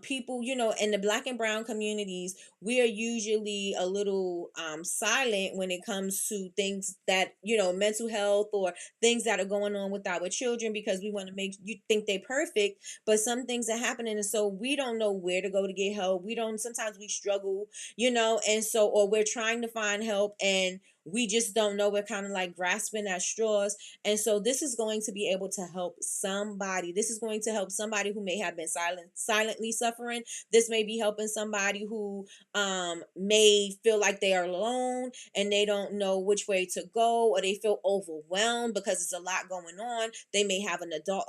people, in the Black and brown communities, we are usually a little silent when it comes to things that, you know, mental health or things that are going on with our children, because we want to make you think they're perfect, but some things are happening, and so we don't know where to go to get help. We don't, sometimes we struggle, you know, and so, or we're trying to find help and we just don't know. We're kind of like grasping at straws. And so this is going to be able to help somebody. This is going to help somebody who may have been silently suffering. This may be helping somebody who may feel like they are alone and they don't know which way to go, or they feel overwhelmed because it's a lot going on. They may have an adult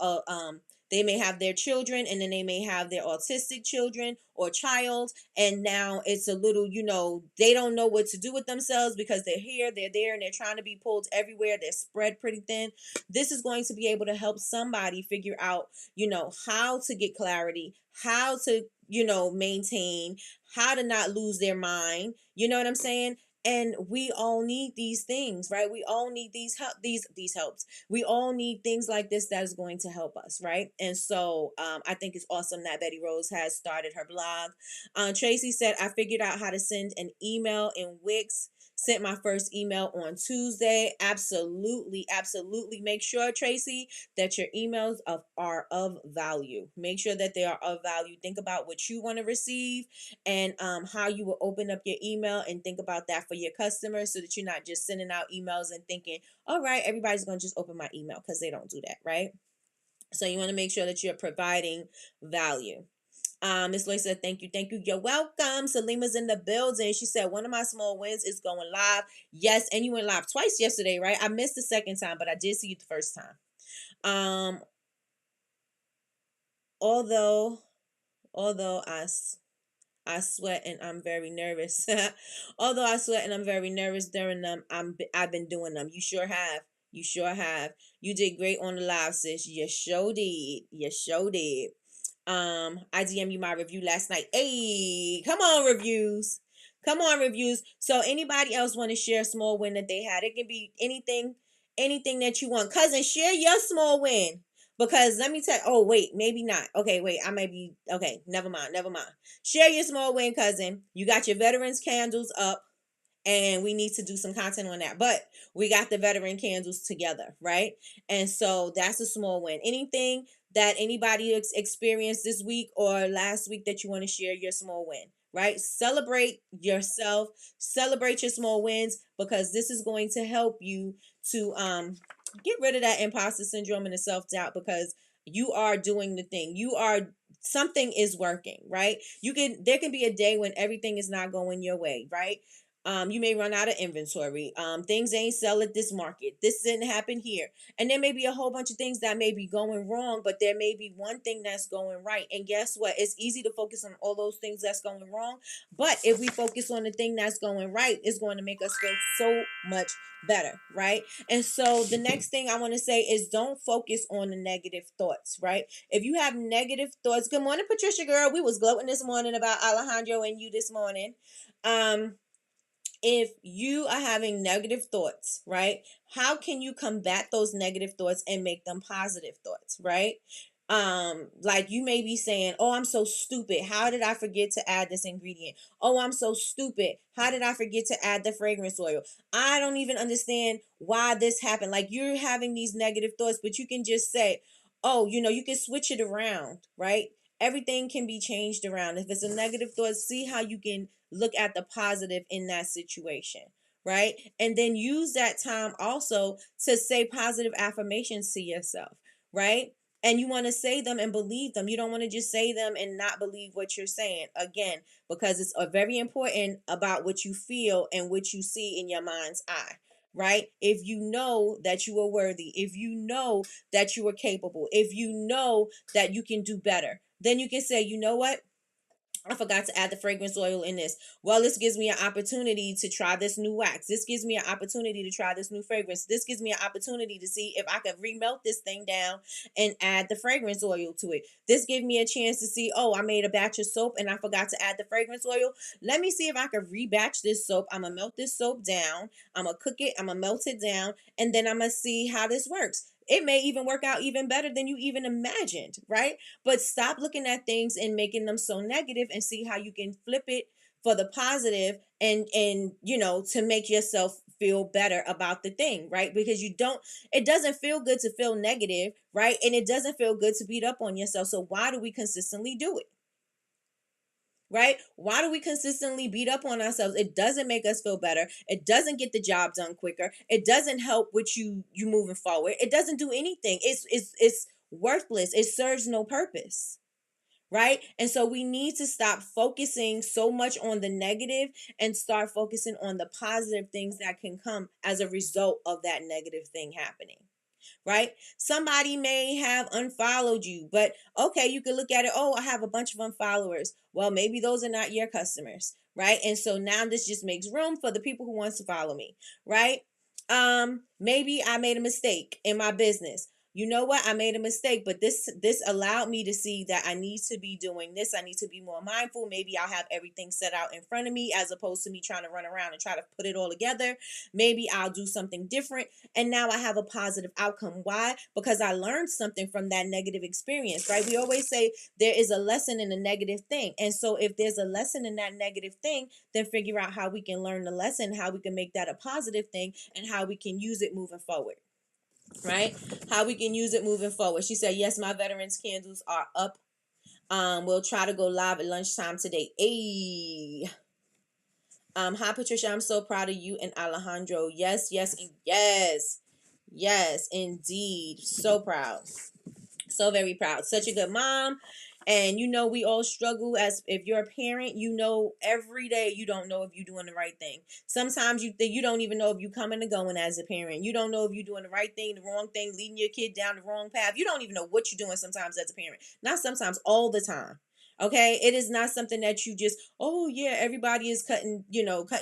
they may have their children, and then they may have their autistic children or child, and now it's a little, you know, they don't know what to do with themselves because they're here, they're there, and they're trying to be pulled everywhere. They're spread pretty thin. This is going to be able to help somebody figure out, you know, how to get clarity, how to, you know, maintain, how to not lose their mind. You know what I'm saying? And we all need these things, right? We all need these helps. We all need things like this that is going to help us, right? And so I think it's awesome that Betty Rose has started her blog. Tracy said, I figured out how to send an email in Wix. Sent my first email on Tuesday. Absolutely, absolutely. Make sure, Tracy, that your emails are of value. Make sure that they are of value. Think about what you want to receive and how you will open up your email, and think about that for your customers, so that you're not just sending out emails and thinking, all right, everybody's going to just open my email, because they don't do that, right? So you want to make sure that you're providing value. Miss Loy said, thank you. Thank you. You're welcome. Salima's in the building. She said, one of my small wins is going live. Yes. And you went live twice yesterday, right? I missed the second time, but I did see you the first time. Although I sweat and I'm very nervous. Although I sweat and I'm very nervous during them, I've been doing them. You sure have. You sure have. You did great on the live, sis. You sure did. You sure did. I DM you my review last night. Hey, come on, reviews. Come on, reviews. So anybody else want to share a small win that they had? It can be anything that you want. Cousin, share your small win. Because let me tell you, oh, wait, maybe not. Okay, wait, I may be, okay, never mind. Share your small win, cousin. You got your veterans candles up, and we need to do some content on that. But we got the veteran candles together, right? And so that's a small win. Anything that anybody experienced this week or last week that you want to share your small win, right? Celebrate yourself, celebrate your small wins, because this is going to help you to get rid of that imposter syndrome and the self-doubt, because you are doing the thing. Something is working, right? There can be a day when everything is not going your way, right? You may run out of inventory. Things ain't sell at this market. This didn't happen here. And there may be a whole bunch of things that may be going wrong, but there may be one thing that's going right. And guess what? It's easy to focus on all those things that's going wrong. But if we focus on the thing that's going right, it's going to make us feel so much better, right? And so the next thing I want to say is, don't focus on the negative thoughts, right? If you have negative thoughts, good morning, Patricia girl. We was gloating this morning about Alejandro and you this morning. If you are having negative thoughts, right? How can you combat those negative thoughts and make them positive thoughts, right? Like you may be saying, oh, I'm so stupid. How did I forget to add this ingredient? Oh, I'm so stupid. How did I forget to add the fragrance oil? I don't even understand why this happened. Like you're having these negative thoughts, but you can just say, oh, you can switch it around, right? Everything can be changed around. If it's a negative thought, see how you can look at the positive in that situation, right? And then use that time also to say positive affirmations to yourself, right? And you want to say them and believe them. You don't want to just say them and not believe what you're saying. Again, because it's very important about what you feel and what you see in your mind's eye, right? If you know that you are worthy, if you know that you are capable, if you know that you can do better, then you can say, you know what? I forgot to add the fragrance oil in this. Well, this gives me an opportunity to try this new wax. This gives me an opportunity to try this new fragrance. This gives me an opportunity to see if I could remelt this thing down and add the fragrance oil to it. This gives me a chance to see, oh, I made a batch of soap and I forgot to add the fragrance oil. Let me see if I could rebatch this soap. I'm going to melt this soap down. I'm going to cook it. I'm going to melt it down. And then I'm going to see how this works. It may even work out even better than you even imagined, right? But stop looking at things and making them so negative and see how you can flip for the positive and to make yourself feel better about the thing, right? Because it doesn't feel good to feel negative, right? And it doesn't feel good to beat up on yourself. So why do we consistently do it? Right? Why do we consistently beat up on ourselves? It doesn't make us feel better. It doesn't get the job done quicker. It doesn't help with you moving forward. It doesn't do anything. It's worthless. It serves no purpose. Right? And so we need to stop focusing so much on the negative and start focusing on the positive things that can come as a result of that negative thing happening. Right? Somebody may have unfollowed you, but okay, you can look at it. Oh, I have a bunch of unfollowers. Well, maybe those are not your customers, right? And so now this just makes room for the people who wants to follow me, right? Maybe I made a mistake in my business. You know what? I made a mistake, but this allowed me to see that I need to be doing this. I need to be more mindful. Maybe I'll have everything set out in front of me as opposed to me trying to run around and try to put it all together. Maybe I'll do something different. And now I have a positive outcome. Why? Because I learned something from that negative experience, right? We always say there is a lesson in a negative thing. And so if there's a lesson in that negative thing, then figure out how we can learn the lesson, how we can make that a positive thing, and how we can use it moving forward. Right? How we can use it moving forward. She said, yes, my veterans candles are up. We'll try to go live at lunchtime today. Hey. Hi Patricia, I'm so proud of you and Alejandro. Yes, yes, and yes. Yes, indeed. So proud. So very proud. Such a good mom. And we all struggle as if you're a parent, every day you don't know if you're doing the right thing. Sometimes you don't even know if you're coming and going as a parent. You don't know if you're doing the right thing, the wrong thing, leading your kid down the wrong path. You don't even know what you're doing sometimes as a parent. Not sometimes, all the time. Okay, it is not something that you just, oh yeah, everybody is cutting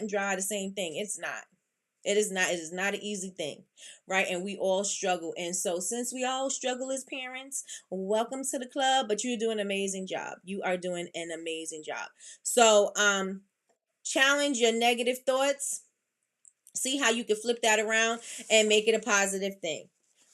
dry the same thing. It's not. It is not an easy thing, right? And we all struggle. And so since we all struggle as parents, welcome to the club, but you're doing an amazing job. You are doing an amazing job. So challenge your negative thoughts. See how you can flip that around and make it a positive thing.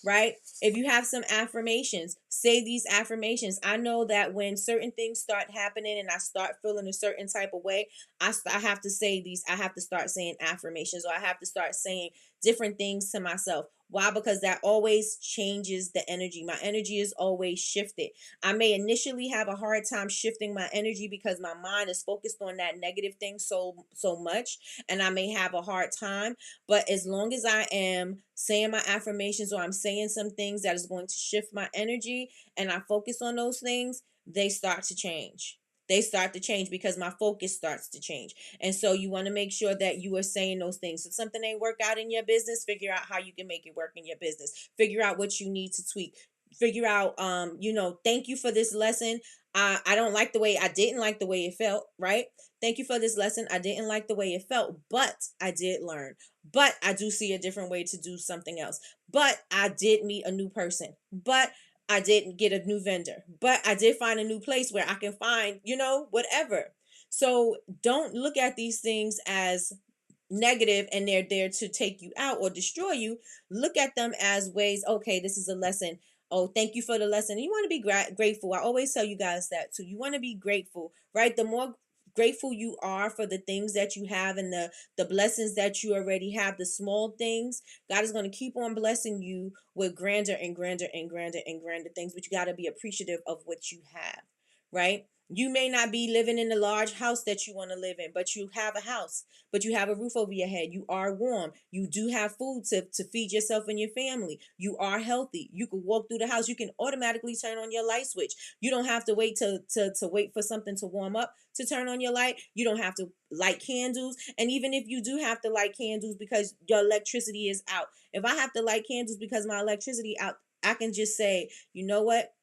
Right? If you have some affirmations, say these affirmations. I know that when certain things start happening and I start feeling a certain type of way, I have to say these. I have to start saying affirmations, or I have to start saying different things to myself. Why? Because that always changes the energy. My energy is always shifted. I may initially have a hard time shifting my energy because my mind is focused on that negative thing so much, and I may have a hard time. But as long as I am saying my affirmations, or I'm saying some things that is going to shift my energy, and I focus on those things, they start to change. They start to change because my focus starts to change. And so you want to make sure that you are saying those things. If something ain't work out in your business, figure out how you can make it work in your business. Figure out what you need to tweak. Figure out, thank you for this lesson. I didn't like the way it felt, right? Thank you for this lesson. I didn't like the way it felt, but I did learn. But I do see a different way to do something else. But I did meet a new person. But I didn't get a new vendor, but I did find a new place where I can find, whatever. So don't look at these things as negative and they're there to take you out or destroy you. Look at them as ways, okay, this is a lesson. Oh, thank you for the lesson. You want to be grateful. I always tell you guys that too. You want to be grateful, right? The more grateful you are for the things that you have and the blessings that you already have, the small things, God is going to keep on blessing you with grander and grander and grander and grander things. But you got to be appreciative of what you have, right? You may not be living in the large house that you want to live in, but you have a house, but you have a roof over your head. You are warm. You do have food to feed yourself and your family. You are healthy. You can walk through the house. You can automatically turn on your light switch. You don't have to wait to wait for something to warm up to turn on your light. You don't have to light candles. And even if you do have to light candles because your electricity is out, if I have to light candles because my electricity out, I can just say, you know what?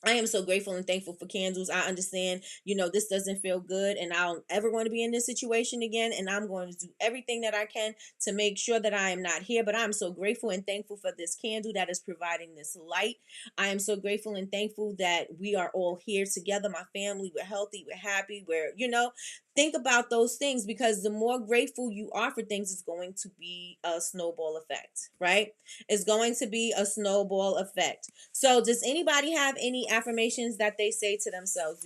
I am so grateful and thankful for candles. I understand, this doesn't feel good and I don't ever want to be in this situation again. And I'm going to do everything that I can to make sure that I am not here. But I'm so grateful and thankful for this candle that is providing this light. I am so grateful and thankful that we are all here together. My family, we're healthy, we're happy, think about those things, because the more grateful you are for things, it's going to be a snowball effect, right? It's going to be a snowball effect. So does anybody have any affirmations that they say to themselves?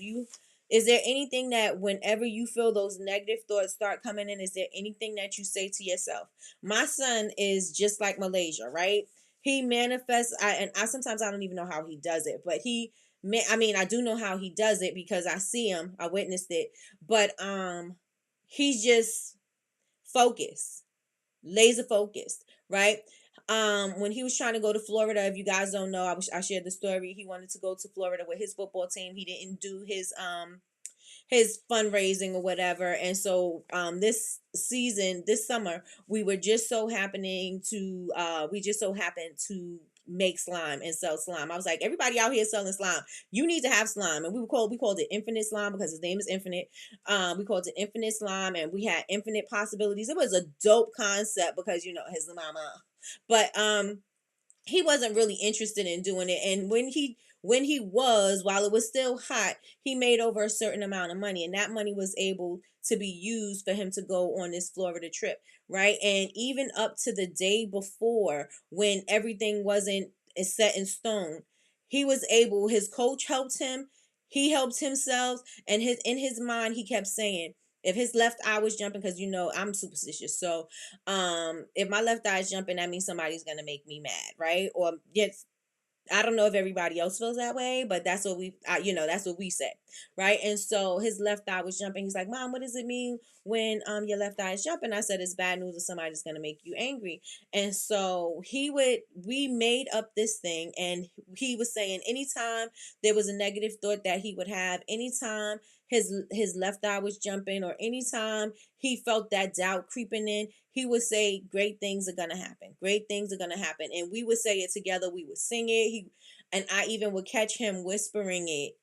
Is there anything that whenever you feel those negative thoughts start coming in, is there anything that you say to yourself? My son is just like Malaysia, right? He manifests, and I sometimes I don't even know how he does it, but I do know how he does it because I see him, I witnessed it, but he's just focused, laser focused, right? When he was trying to go to Florida, if you guys don't know, I shared the story. He wanted to go to Florida with his football team. He didn't do his fundraising or whatever, and so this summer we just so happened to make slime and sell slime. I was like, everybody out here selling slime, you need to have slime. And we called it infinite slime because his name is infinite. We called it infinite slime, and we had infinite possibilities. It was a dope concept because his mama, but he wasn't really interested in doing it. And when he was, while it was still hot, he made over a certain amount of money, and that money was able to be used for him to go on this Florida trip, right? And even up to the day before, when everything wasn't set in stone, his coach helped him, he helped himself, and in his mind he kept saying, if his left eye was jumping, because I'm superstitious, so if my left eye is jumping, that means somebody's gonna make me mad, right? Or yes, I don't know if everybody else feels that way, but that's what that's what we say, right? And so his left eye was jumping. He's like, "Mom, what does it mean when your left eye is jumping?" I said, "It's bad news, or somebody's gonna make you angry." And so we made up this thing, and he was saying anytime there was a negative thought that he would have, anytime his left eye was jumping, or anytime he felt that doubt creeping in, he would say, great things are gonna happen, great things are gonna happen. And we would say it together, we would sing it, and I even would catch him whispering it,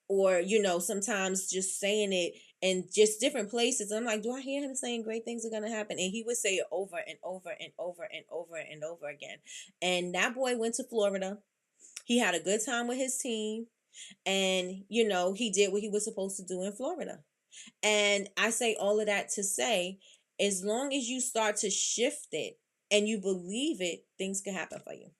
or sometimes just saying it in just different places. And I'm like, do I hear him saying great things are gonna happen? And he would say it over and over and over and over and over again. And that boy went to Florida. He had a good time with his team, and he did what he was supposed to do in Florida. And I say all of that to say, as long as you start to shift it and you believe it, things can happen for you,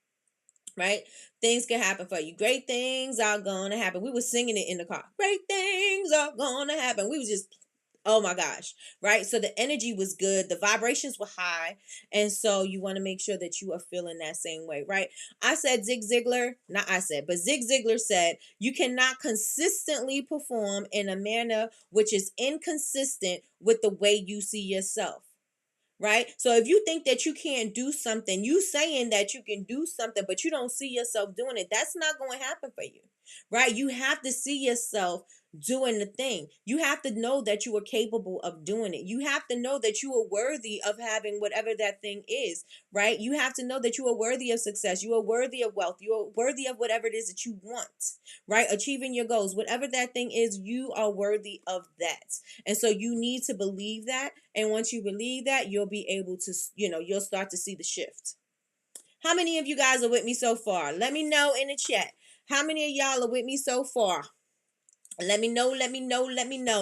right? Things can happen for you. Great things are gonna happen. We were singing it in the car. Great things are gonna happen. We was just, oh my gosh, right? So the energy was good, the vibrations were high, and so you want to make sure that you are feeling that same way, right? Zig Ziglar said, you cannot consistently perform in a manner which is inconsistent with the way you see yourself. Right? So if you think that you can't do something, you saying that you can do something, but you don't see yourself doing it, that's not going to happen for you. Right? You have to see yourself doing the thing. You have to know that you are capable of doing it. You have to know that you are worthy of having whatever that thing is, right? You have to know that you are worthy of success. You are worthy of wealth. You are worthy of whatever it is that you want, right? Achieving your goals, whatever that thing is, you are worthy of that. And so you need to believe that. And once you believe that, you'll be able to, you'll start to see the shift. How many of you guys are with me so far? Let me know in the chat. How many of y'all are with me so far? Let me know.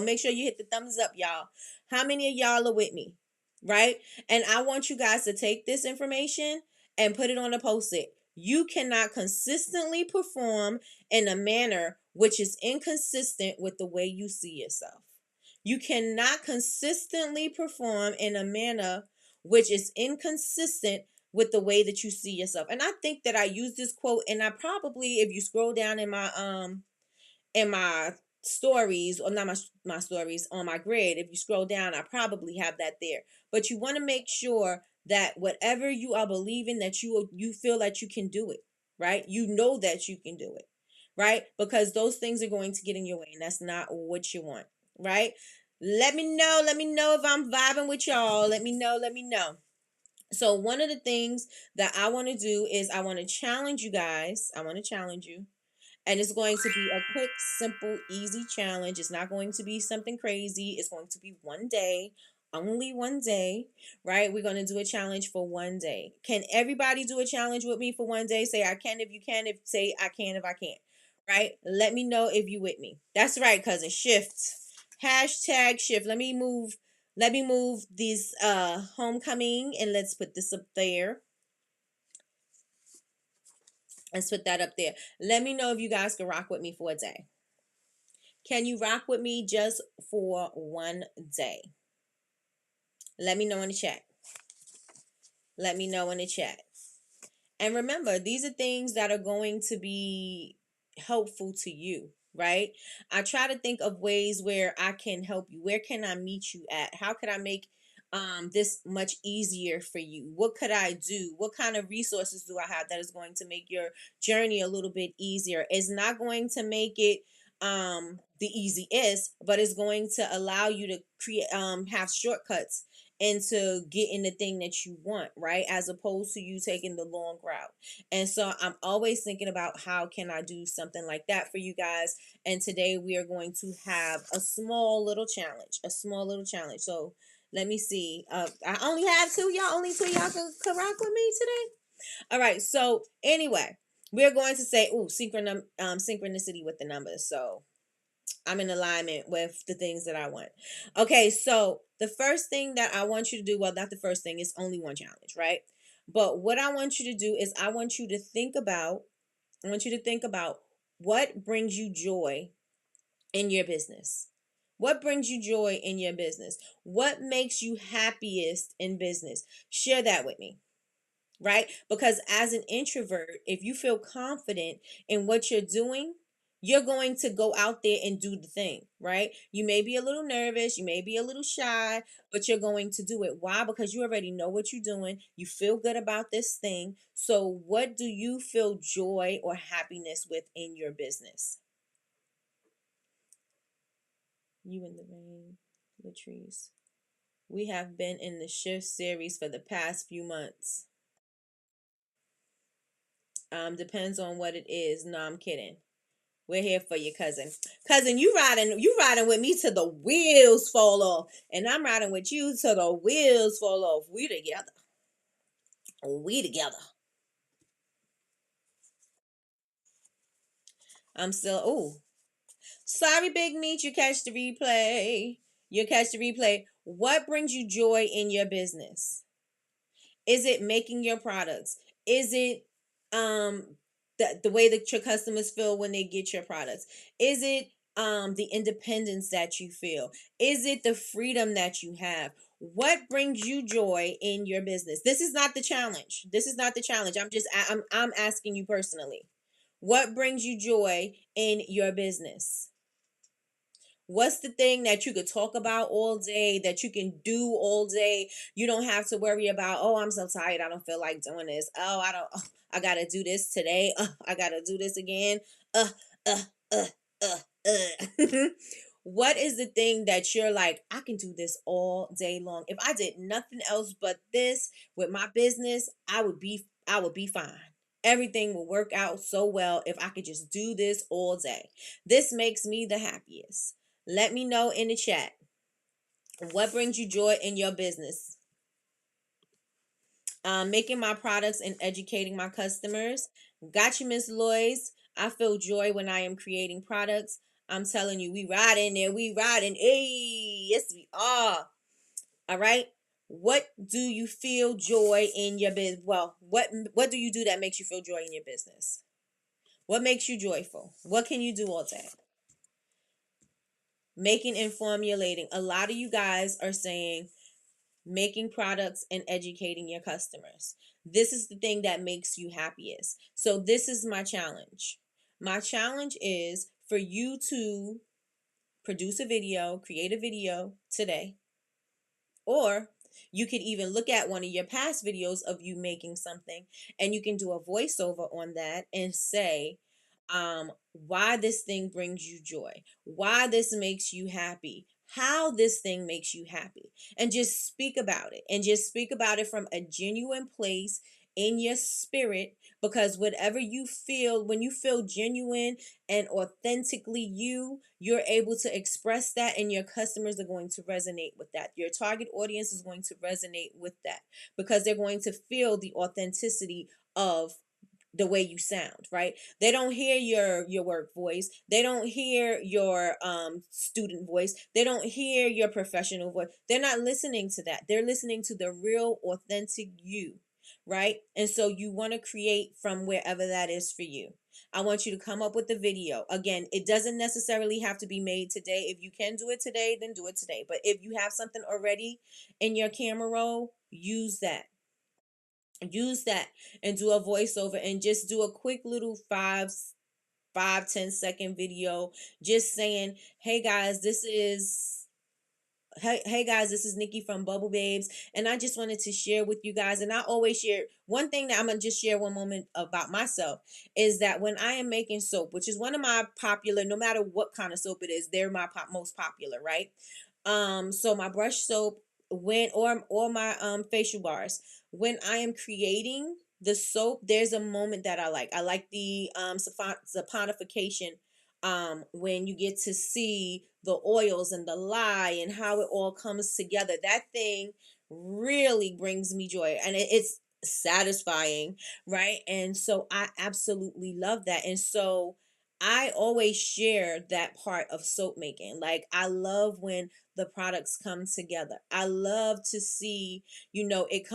Make sure you hit the thumbs up, y'all. How many of y'all are with me? Right? And I want you guys to take this information and put it on a post-it. You cannot consistently perform in a manner which is inconsistent with the way you see yourself. You cannot consistently perform in a manner which is inconsistent with the way that you see yourself. And I think that I use this quote, and I probably, if you scroll down in my stories, or not my stories, on my grid, if you scroll down, I probably have that there. But you want to make sure that whatever you are believing, that you feel that you can do it, right? You know that you can do it, right? Because those things are going to get in your way, and that's not what you want, right? Let me know if I'm vibing with y'all. Let me know. So one of the things that I want to do is I want to challenge you guys. I want to challenge you. And it's going to be a quick, simple, easy challenge. It's not going to be something crazy. It's going to be one day, only one day, right? We're going to do a challenge for one day. Can everybody do a challenge with me for one day? Say I can if you can. Say I can if I can't, right? Let me know if you with me. That's right, cousin. Shift. Hashtag shift. Let me move these homecoming, and let's put this up there. Let's put that up there. Let me know if you guys can rock with me for a day. Can you rock with me just for one day? Let me know in the chat. Let me know in the chat. And remember, these are things that are going to be helpful to you, right? I try to think of ways where I can help you. Where can I meet you at? How could I make this much easier for you? What could I do? What kind of resources do I have that is going to make your journey a little bit easier? It's not going to make it the easiest, but it's going to allow you to create have shortcuts into getting the thing that you want, right? As opposed to you taking the long route. And so I'm always thinking about how can I do something like that for you guys. And today we are going to have a small little challenge, So let me see. I only have two. Y'all, only two y'all can rock with me today. All right. So anyway, we're going to say, synchronicity with the numbers. So I'm in alignment with the things that I want. Okay, so the first thing that I want you to do, well, not the first thing, it's only one challenge, right? But what I want you to do is I want you to think about what brings you joy in your business. What brings you joy in your business? What makes you happiest in business? Share that with me, right? Because as an introvert, if you feel confident in what you're doing, you're going to go out there and do the thing, right? You may be a little nervous, you may be a little shy, but you're going to do it. Why? Because you already know what you're doing. You feel good about this thing. So, what do you feel joy or happiness with in your business? You in the rain, Latrice. We have been in the shift series for the past few months. Depends on what it is. No, I'm kidding. We're here for you, cousin. Cousin, you riding with me till the wheels fall off. And I'm riding with you till the wheels fall off. We together. We together. I'm still, sorry, Big Meat, you catch the replay. What brings you joy in your business? Is it making your products? Is it the way that your customers feel when they get your products? Is it the independence that you feel? Is it the freedom that you have? What brings you joy in your business? This is not the challenge. I'm asking you personally. What brings you joy in your business? What's the thing that you could talk about all day, that you can do all day? You don't have to worry about, oh, I'm so tired, I don't feel like doing this. I gotta do this today. I gotta do this again. Uh, uh, uh, What is the thing that you're like, I can do this all day long? If I did nothing else but this with my business, I would be fine. Everything will work out so well if I could just do this all day. This makes me the happiest. Let me know in the chat. What brings you joy in your business? Making my products and educating my customers. Got you, Miss Lois. I feel joy when I am creating products. I'm telling you, we riding there. We riding. Hey, yes, we are. All right. What do you feel joy in your business? Well, what do you do that makes you feel joy in your business? What makes you joyful? What can you do all day? Making and formulating. A lot of you guys are saying making products and educating your customers. This is the thing that makes you happiest. So this is my challenge. My challenge is for you to produce a video, create a video today, or you could even look at one of your past videos of you making something and you can do a voiceover on that and say, why this thing brings you joy, why this makes you happy, how this thing makes you happy, and just speak about it, and just speak about it from a genuine place in your spirit, because whatever you feel, when you feel genuine and authentically you're able to express that, and your customers are going to resonate with that. Your target audience is going to resonate with that because they're going to feel the authenticity of the way you sound, right? They don't hear your work voice, they don't hear your student voice, they don't hear your professional voice. They're not listening to that. They're listening to the real authentic you, right? And so you want to create from wherever that is for you. I want you to come up with a video. Again, it doesn't necessarily have to be made today. If you can do it today, then do it today. But if you have something already in your camera roll, use that. Use that and do a voiceover and just do a quick little 5, 10 second video just saying, hey guys, this is Nikki from Bubble Babes, and I just wanted to share with you guys. And I always share one thing that I'm gonna just share one moment about myself is that when I am making soap, which is one of my popular, no matter what kind of soap it is, they're my most popular, right? So my brush soap, when or my facial bars, when I am creating the soap, there's a moment that I like. I like the saponification, when you get to see the oils and the lye and how it all comes together. That thing really brings me joy, and it's satisfying, right? And so I absolutely love that. And so I always share that part of soap making. Like, I love when the products come together. I love to see, it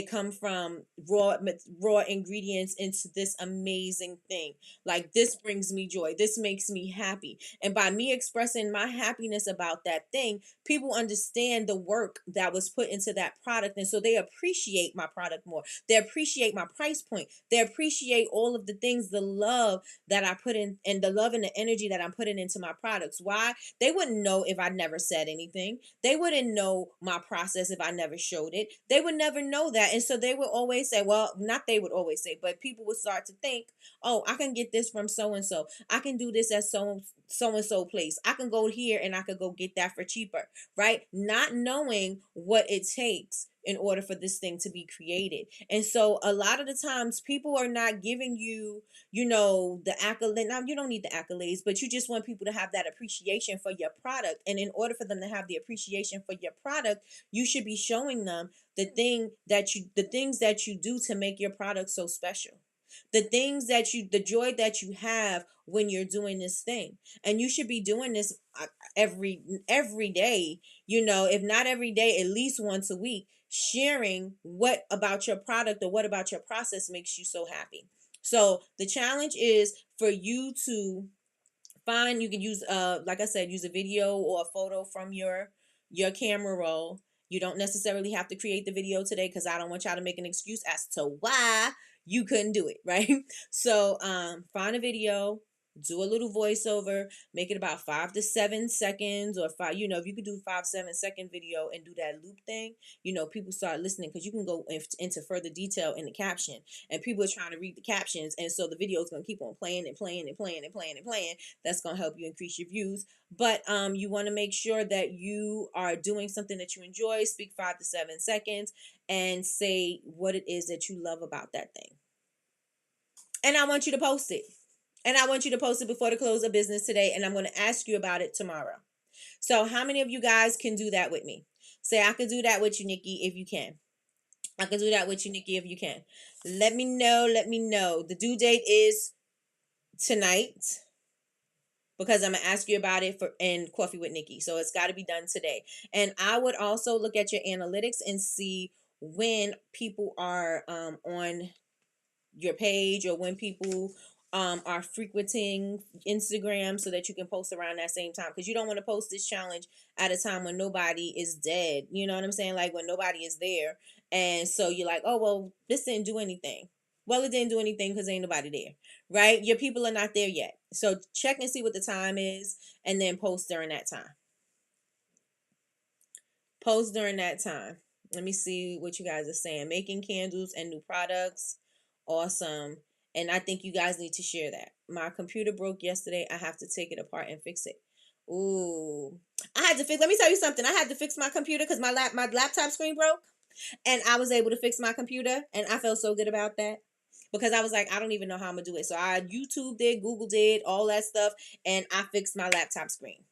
come from raw ingredients into this amazing thing. Like, this brings me joy. This makes me happy. And by me expressing my happiness about that thing, people understand the work that was put into that product. And so they appreciate my product more. They appreciate my price point. They appreciate all of the things, the love that I put in, and the love and the energy that I'm putting into my products. Why? They wouldn't know if I never said anything. They wouldn't know my process if I never showed it. They would never know that. And so they would always say, well, not they would always say, but people would start to think, oh, I can get this from so and so. I can do this at so and so place. I can go here and I could go get that for cheaper, right? Not knowing what it takes in order for this thing to be created. And so a lot of the times people are not giving you, the accolade. Now, you don't need the accolades, but you just want people to have that appreciation for your product. And in order for them to have the appreciation for your product, you should be showing them the things that you do to make your product so special. The joy that you have when you're doing this thing. And you should be doing this every day, if not every day, at least once a week, sharing what about your product or what about your process makes you so happy. So the challenge is for you to find, you can use, like I said, use a video or a photo from your camera roll. You don't necessarily have to create the video today, because I don't want y'all to make an excuse as to why you couldn't do it, right? So find a video, do a little voiceover, make it about 5 to 7 seconds, or five, if you could do 5, 7 second video and do that loop thing, people start listening, because you can go into further detail in the caption, and people are trying to read the captions. And so the video is going to keep on playing and playing and playing and playing and playing. That's going to help you increase your views. But you want to make sure that you are doing something that you enjoy. Speak 5 to 7 seconds and say what it is that you love about that thing. And I want you to post it. And I want you to post it before the close of business today. And I'm going to ask you about it tomorrow. So how many of you guys can do that with me? Say, I can do that with you, Nikki, if you can. I can do that with you, Nikki, if you can. Let me know. Let me know. The due date is tonight, because I'm going to ask you about it in Coffee with Nikki. So it's got to be done today. And I would also look at your analytics and see when people are on your page, or when people are frequenting Instagram, so that you can post around that same time, because you don't want to post this challenge at a time when nobody is dead. You know what I'm saying? Like, when nobody is there. And so you're like, oh, well, this didn't do anything. Well, it didn't do anything because ain't nobody there, right? Your people are not there yet. So check and see what the time is, and then post during that time. Post during that time. Let me see what you guys are saying. Making candles and new products. Awesome. And I think you guys need to share that. My computer broke yesterday. I have to take it apart and fix it. Ooh. Let me tell you something. I had to fix my computer because my laptop screen broke. And I was able to fix my computer. And I felt so good about that. Because I was like, I don't even know how I'm going to do it. So I YouTube did, Google did, all that stuff. And I fixed my laptop screen.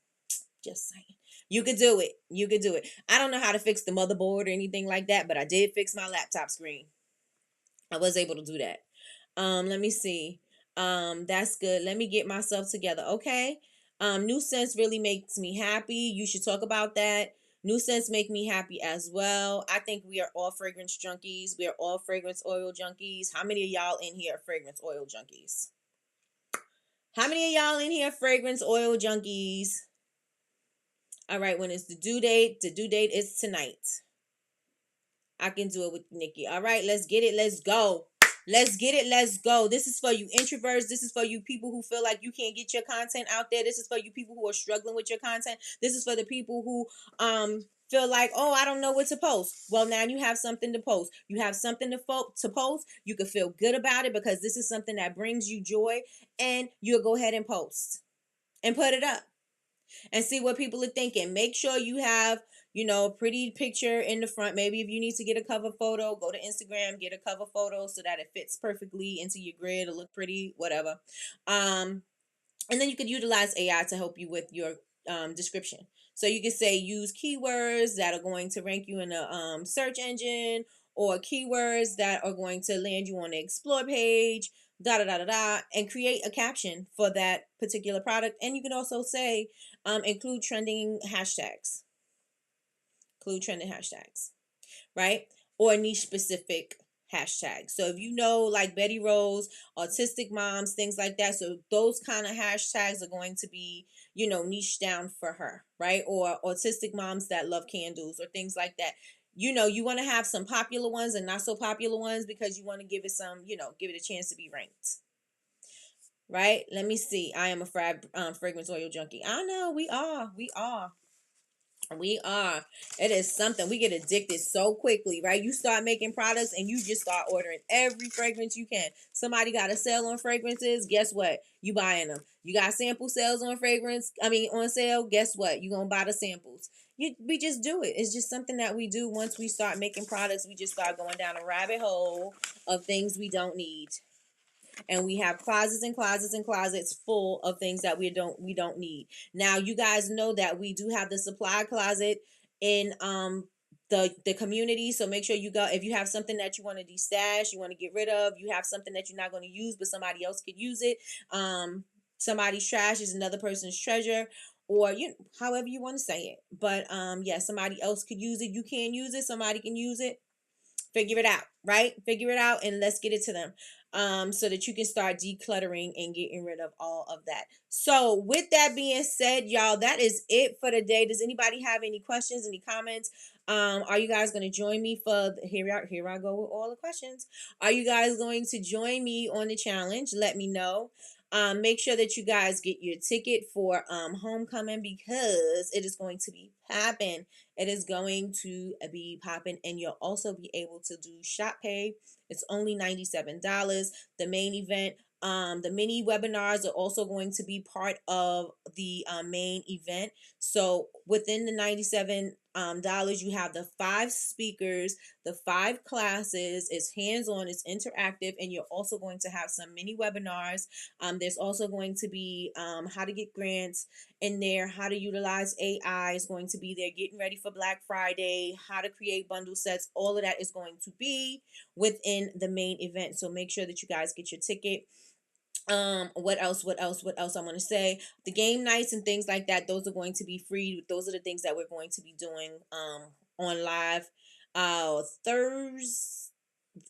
Just saying. You could do it. You could do it. I don't know how to fix the motherboard or anything like that. But I did fix my laptop screen. I was able to do that. Let me see. That's good. Let me get myself together. Okay. New sense really makes me happy. You should talk about that. New scents make me happy as well. I think we are all fragrance junkies. We are all fragrance oil junkies. How many of y'all in here are fragrance oil junkies? How many of y'all in here are fragrance oil junkies? All right, when is the due date? The due date is tonight. I can do it with Nikki. All right, let's get it. Let's go. Let's get it. Let's go. This is for you introverts. This is for you people who feel like you can't get your content out there. This is for you people who are struggling with your content. This is for the people who feel like, oh, I don't know what to post. Well, now you have something to post. You have something to post. You can feel good about it because this is something that brings you joy, and you'll go ahead and post and put it up and see what people are thinking. Make sure you have, a pretty picture in the front. Maybe if you need to get a cover photo, go to Instagram, get a cover photo so that it fits perfectly into your grid. It'll look pretty, whatever. And then you could utilize AI to help you with your description. So you could say use keywords that are going to rank you in a search engine, or keywords that are going to land you on the explore page, and create a caption for that particular product. And you can also say include trending hashtags. Right? Or niche specific hashtags. So if you know, like Betty Rose, autistic moms, things like that, so those kind of hashtags are going to be, niche down for her, right? Or autistic moms that love candles or things like that. You want to have some popular ones and not so popular ones because you want to give it some, give it a chance to be ranked. Right? Let me see. I am a fragrance oil junkie. I know we are. We are. It is something. We get addicted so quickly, right? You start making products and you just start ordering every fragrance you can. Somebody got a sale on fragrances. Guess what? You buying them. You got sample sales on on sale. Guess what? You gonna buy the samples. We just do it. It's just something that we do. Once we start making products, we just start going down a rabbit hole of things we don't need. And we have closets and closets and closets full of things that we don't need. Now you guys know that we do have the supply closet in the community, so make sure you go. If you have something that you want to destash, you want to get rid of, you have something that you're not going to use but somebody else could use it, somebody's trash is another person's treasure, or however you want to say it, but somebody else could use it, you can't use it, somebody can use it. Figure it out, right? Figure it out and let's get it to them. So that you can start decluttering and getting rid of all of that. So with that being said, y'all, that is it for the day. Does anybody have any questions, any comments? Are you guys going to join me for here I go with all the questions. Are you guys going to join me on the challenge? Let me know. Make sure that you guys get your ticket for homecoming because it is going to be popping. It is going to be popping, and you'll also be able to do shop pay. It's only $97. The main event, the mini webinars are also going to be part of the main event. So within the $97, you have the 5 speakers, the 5 classes. It's hands-on, it's interactive, and you're also going to have some mini webinars. There's also going to be how to get grants in there, how to utilize AI is going to be there, getting ready for Black Friday, how to create bundle sets. All of that is going to be within the main event. So make sure that you guys get your ticket. What else I want to say? The game nights and things like that, those are going to be free. Those are the things that we're going to be doing on live.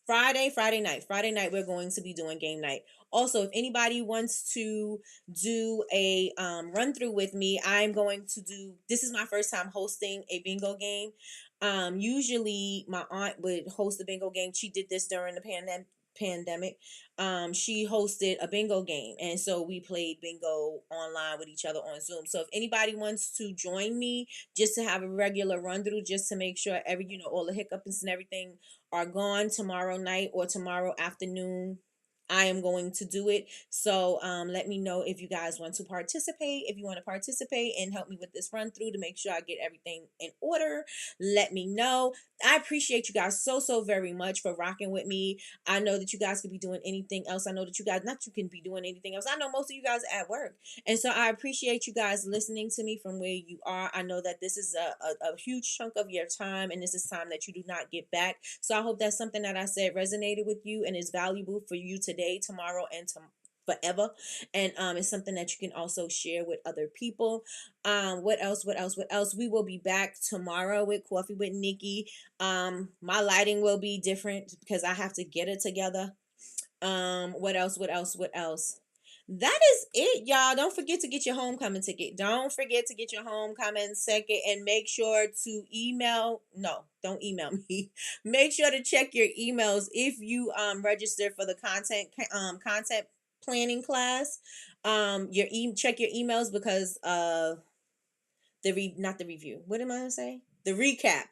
Friday night we're going to be doing game night. Also, if anybody wants to do a run through with me, I'm going to do, this is my first time hosting a bingo game. Usually my aunt would host a bingo game. She did this during the pandemic. She hosted a bingo game, and so we played bingo online with each other on Zoom. So if anybody wants to join me just to have a regular run through, just to make sure all the hiccups and everything are gone tomorrow night or tomorrow afternoon, I am going to do it. So let me know if you guys want to participate. If you want to participate and help me with this run through to make sure I get everything in order, let me know. I appreciate you guys so very much for rocking with me. I know that you guys could be doing anything else. I know that you guys, not you can be doing anything else. I know most of you guys are at work. And so I appreciate you guys listening to me from where you are. I know that this is a huge chunk of your time, and this is time that you do not get back. So I hope that's something that I said resonated with you and is valuable for you today, tomorrow, and forever, and it's something that you can also share with other people. What else, we will be back tomorrow with Coffee with Nikki. My lighting will be different because I have to get it together. What else? That is it, y'all. Don't forget to get your homecoming ticket. Don't forget to get your homecoming ticket, and make sure to email. No, don't email me. Make sure to check your emails if you register for the content planning class. Check your emails because not the review. What am I gonna say? The recap.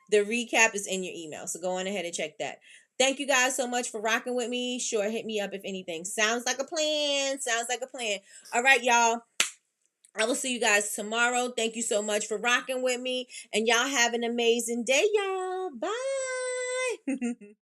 The recap is in your email. So go on ahead and check that. Thank you guys so much for rocking with me. Sure, hit me up if anything. Sounds like a plan. Sounds like a plan. All right, y'all. I will see you guys tomorrow. Thank you so much for rocking with me. And y'all have an amazing day, y'all. Bye.